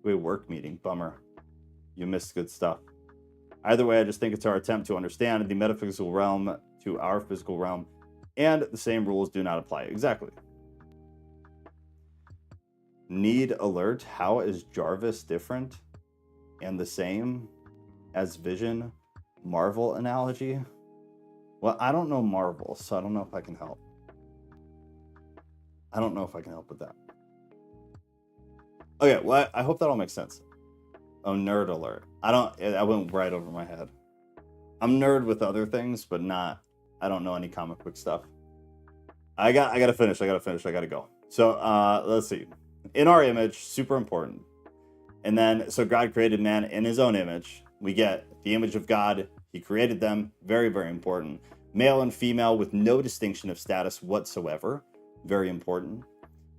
S1: to a work meeting. Bummer. You missed good stuff. Either way, I just think it's our attempt to understand the metaphysical realm to our physical realm, and the same rules do not apply. Exactly. Need alert. How is Jarvis different and the same as Vision? Marvel analogy? Well, I don't know Marvel, so I don't know if I can help. I don't know if I can help with that. Okay, well, I hope that all makes sense. Oh, nerd alert. I went right over my head. I'm nerd with other things, but not, I don't know any comic book stuff. I gotta finish. I gotta go. So let's see. In our image, super important. And then, so God created man in his own image. We get the image of God. He created them. Very, very important. Male and female with no distinction of status whatsoever. Very important.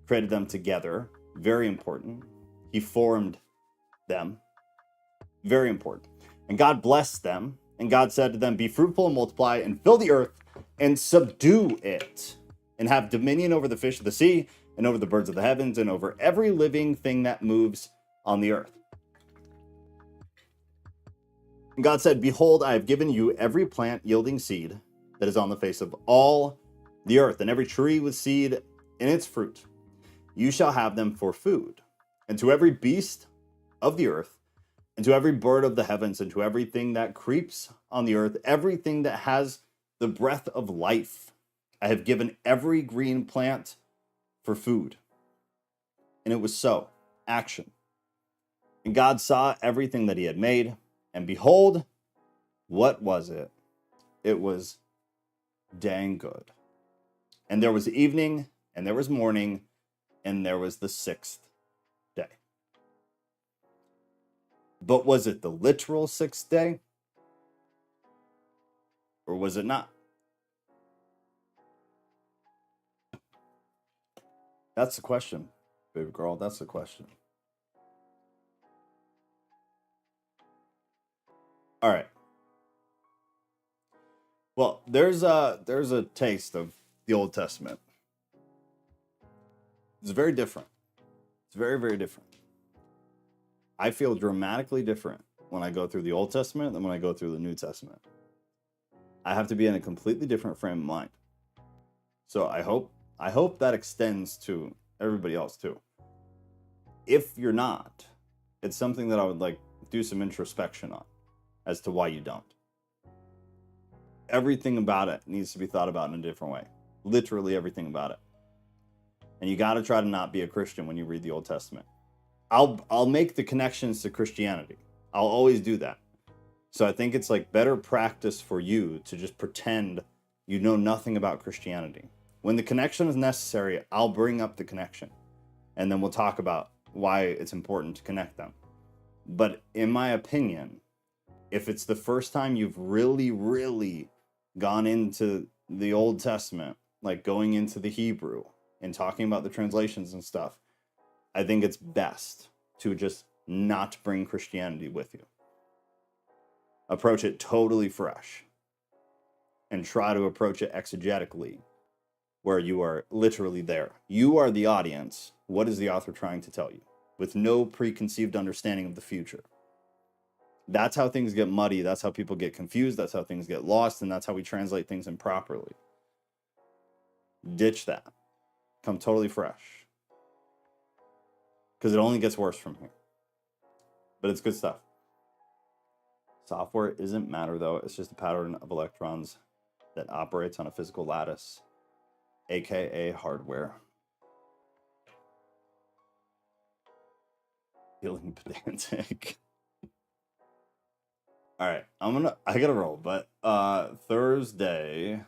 S1: Created them together. Very important. He formed them. Very important. And God blessed them. And God said to them, be fruitful and multiply and fill the earth and subdue it and have dominion over the fish of the sea and over the birds of the heavens and over every living thing that moves on the earth. And God said, behold, I have given you every plant yielding seed that is on the face of all the earth, and every tree with seed in its fruit. You shall have them for food. And to every beast of the earth, and to every bird of the heavens, and to everything that creeps on the earth, everything that has the breath of life, I have given every green plant for food. And it was so. Action. And God saw everything that he had made, and behold, what was it? It was dang good. And there was evening, and there was morning, and there was the sixth day. But was it the literal sixth day? Or was it not? That's the question, baby girl. That's the question. All right. Well, there's a taste of the Old Testament. It's very different. It's very, very different. I feel dramatically different when I go through the Old Testament than when I go through the New Testament. I have to be in a completely different frame of mind. So I hope that extends to everybody else too. If you're not, it's something that I would like do some introspection on as to why you don't. Everything about it needs to be thought about in a different way. Literally everything about it. And you got to try to not be a Christian when you read the Old Testament. I'll make the connections to Christianity. I'll always do that. So I think it's like better practice for you to just pretend you know nothing about Christianity. When the connection is necessary, I'll bring up the connection. And then we'll talk about why it's important to connect them. But in my opinion, if it's the first time you've really, really gone into the Old Testament, like going into the Hebrew and talking about the translations and stuff, I think it's best to just not bring Christianity with you. Approach it totally fresh and try to approach it exegetically, where you are literally there. You are the audience. What is the author trying to tell you? With no preconceived understanding of the future. That's how things get muddy. That's how people get confused. That's how things get lost. And that's how we translate things improperly. Ditch that. Come totally fresh. Because it only gets worse from here. But it's good stuff. Software isn't matter, though. It's just a pattern of electrons that operates on a physical lattice, aka hardware. Feeling pedantic. All right, I gotta roll, but Thursday,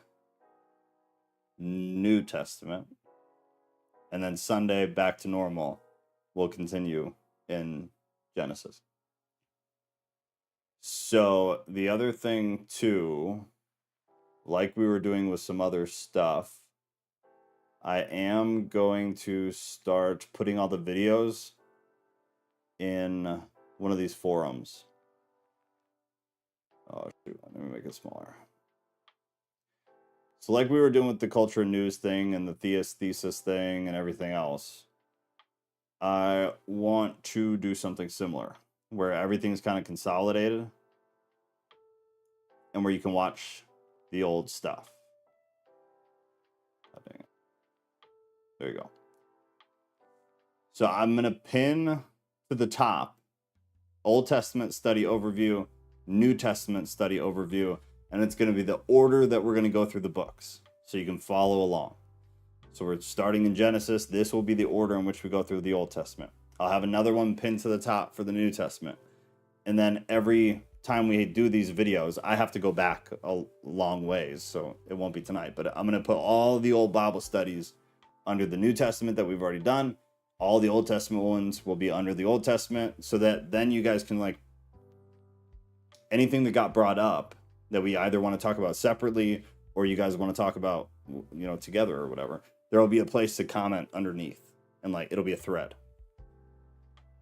S1: New Testament, and then Sunday back to normal. We'll continue in Genesis. So the other thing too, like we were doing with some other stuff, I am going to start putting all the videos in one of these forums. Oh, shoot. Let me make it smaller. So like we were doing with the culture and news thing and the theist thesis thing and everything else, I want to do something similar where everything's kind of consolidated and where you can watch the old stuff. Oh, dang it. There you go. So I'm going to pin to the top Old Testament study overview, New Testament study overview, and it's going to be the order that we're going to go through the books so you can follow along. So we're starting in Genesis. This will be the order in which we go through the Old Testament. I'll have another one pinned to the top for the New Testament. And then every time we do these videos, I have to go back a long ways, so it won't be tonight. But I'm going to put all the old Bible studies under the New Testament that we've already done. All the Old Testament ones will be under the Old Testament, so that then you guys can, like, anything that got brought up that we either want to talk about separately or you guys want to talk about, you know, together or whatever, there will be a place to comment underneath, and like it'll be a thread.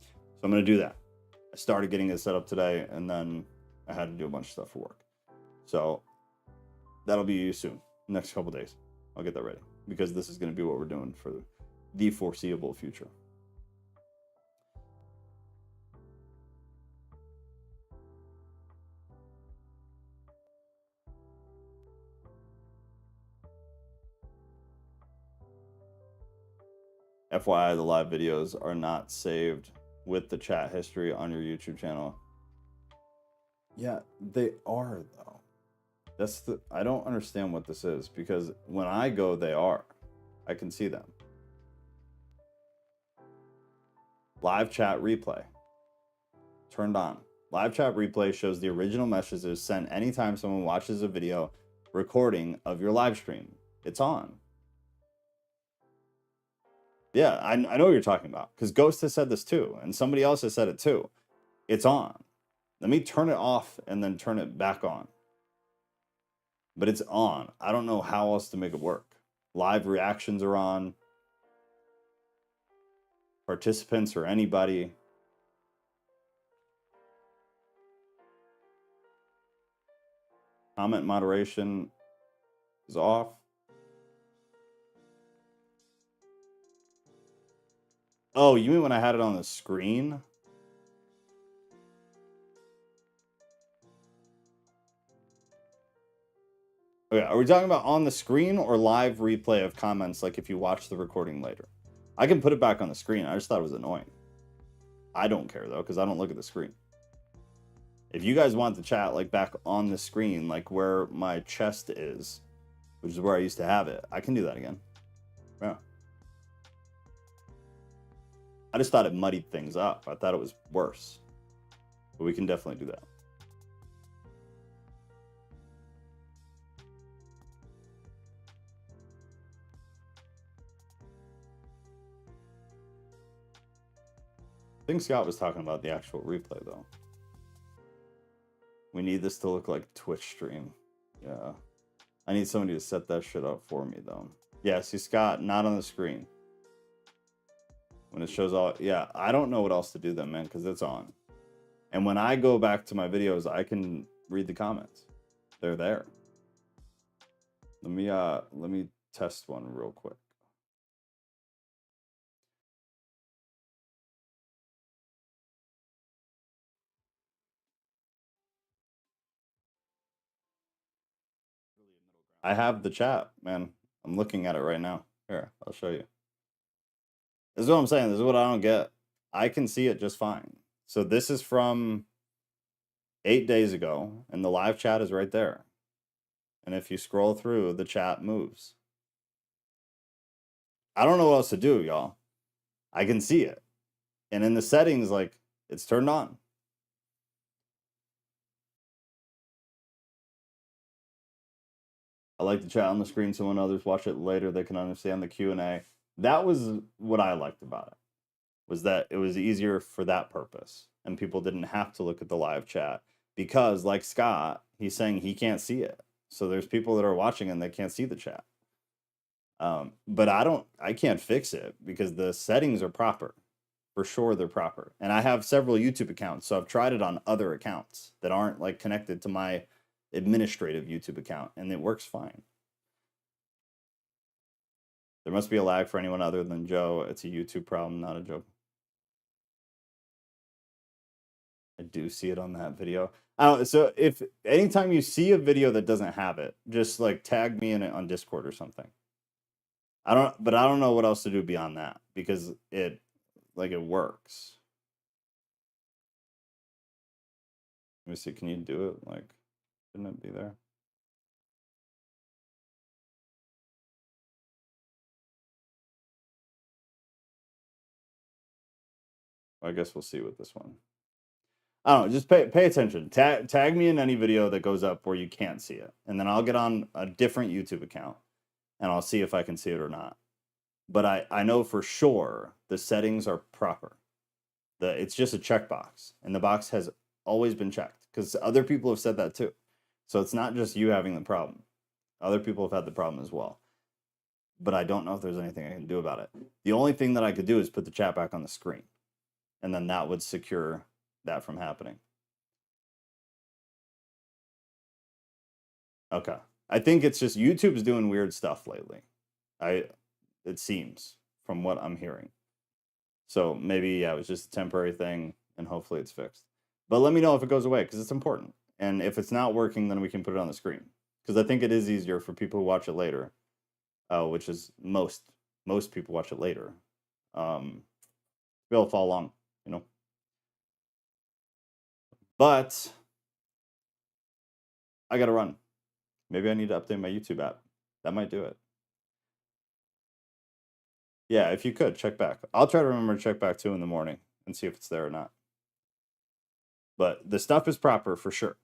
S1: So I'm going to do that. I started getting it set up today, and then I had to do a bunch of stuff for work. So that'll be soon. Next couple days, I'll get that ready, because this is going to be what we're doing for the foreseeable future. FYI, the live videos are not saved with the chat history on your YouTube channel. Yeah, they are though. I don't understand what this is, because when I go, they are. I can see them. Live chat replay. Turned on. Live chat replay shows the original messages sent anytime someone watches a video recording of your live stream. It's on. Yeah, I know what you're talking about, because Ghost has said this too, and somebody else has said it too. It's on. Let me turn it off and then turn it back on. But it's on. I don't know how else to make it work. Live reactions are on. Participants or anybody. Comment moderation is off. Oh, you mean when I had it on the screen? Okay, are we talking about on the screen or live replay of comments, like if you watch the recording later? I can put it back on the screen. I just thought it was annoying. I don't care though, because I don't look at the screen. If you guys want the chat like back on the screen, like where my chest is, which is where I used to have it, I can do that again. Yeah. I just thought it muddied things up. I thought it was worse. But we can definitely do that. I think Scott was talking about the actual replay though. We need this to look like Twitch stream. Yeah. I need somebody to set that shit up for me though. Yeah, see Scott, not on the screen. When it shows all, yeah, I don't know what else to do then, man, because it's on. And when I go back to my videos, I can read the comments. They're there. Let me test one real quick. I have the chat, man. I'm looking at it right now. Here, I'll show you. This is what I'm saying. This is what I don't get. I can see it just fine. So this is from 8 days ago, and the live chat is right there. And if you scroll through, the chat moves. I don't know what else to do, y'all. I can see it. And in the settings, like, it's turned on. I like the chat on the screen so when others watch it later, they can understand the Q&A. That was what I liked about it, was that it was easier for that purpose. And people didn't have to look at the live chat because, like Scott, he's saying he can't see it. So there's people that are watching and they can't see the chat. But I can't fix it because the settings are proper. For sure they're proper. And I have several YouTube accounts, so I've tried it on other accounts that aren't like connected to my administrative YouTube account, and it works fine. There must be a lag for anyone other than Joe. It's a YouTube problem, not a joke. I do see it on that video. So if anytime you see a video that doesn't have it, just like tag me in it on Discord or something. But I don't know what else to do beyond that because it works. Let me see, can you do it? Like, shouldn't it be there? I guess we'll see with this one. I don't know, just pay attention. Tag me in any video that goes up where you can't see it. And then I'll get on a different YouTube account and I'll see if I can see it or not. But I know for sure the settings are proper. It's just a checkbox, and the box has always been checked because other people have said that too. So it's not just you having the problem. Other people have had the problem as well. But I don't know if there's anything I can do about it. The only thing that I could do is put the chat back on the screen, and then that would secure that from happening. Okay. I think it's just YouTube's doing weird stuff lately. It seems from what I'm hearing. So maybe, yeah, it was just a temporary thing, and hopefully it's fixed. But let me know if it goes away, because it's important. And if it's not working, then we can put it on the screen. Because I think it is easier for people who watch it later, which is most people watch it later. Be able to follow along, you know. But I got to run. Maybe I need to update my YouTube app. That might do it. Yeah, if you could, check back. I'll try to remember to check back too in the morning and see if it's there or not. But the stuff is proper for sure.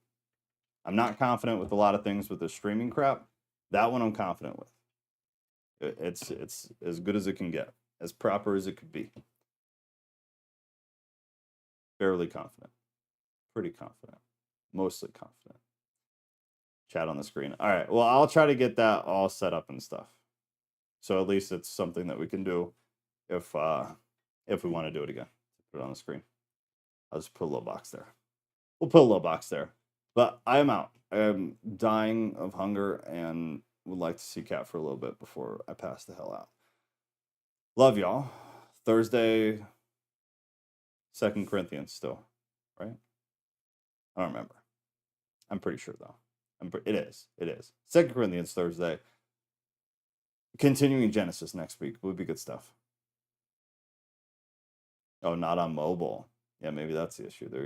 S1: I'm not confident with a lot of things with the streaming crap. That one I'm confident with. It's as good as it can get. As proper as it could be. Fairly confident. Pretty confident. Mostly confident. Chat on the screen. All right. Well, I'll try to get that all set up and stuff. So at least it's something that we can do if we want to do it again. Put it on the screen. I'll just put a little box there. We'll put a little box there. But I am out. I am dying of hunger and would like to see Cat for a little bit before I pass the hell out. Love y'all. Thursday, 2 Corinthians still, right? I don't remember. I'm pretty sure, though. It is. 2 Corinthians Thursday. Continuing Genesis next week would be good stuff. Oh, not on mobile. Yeah, maybe that's the issue. There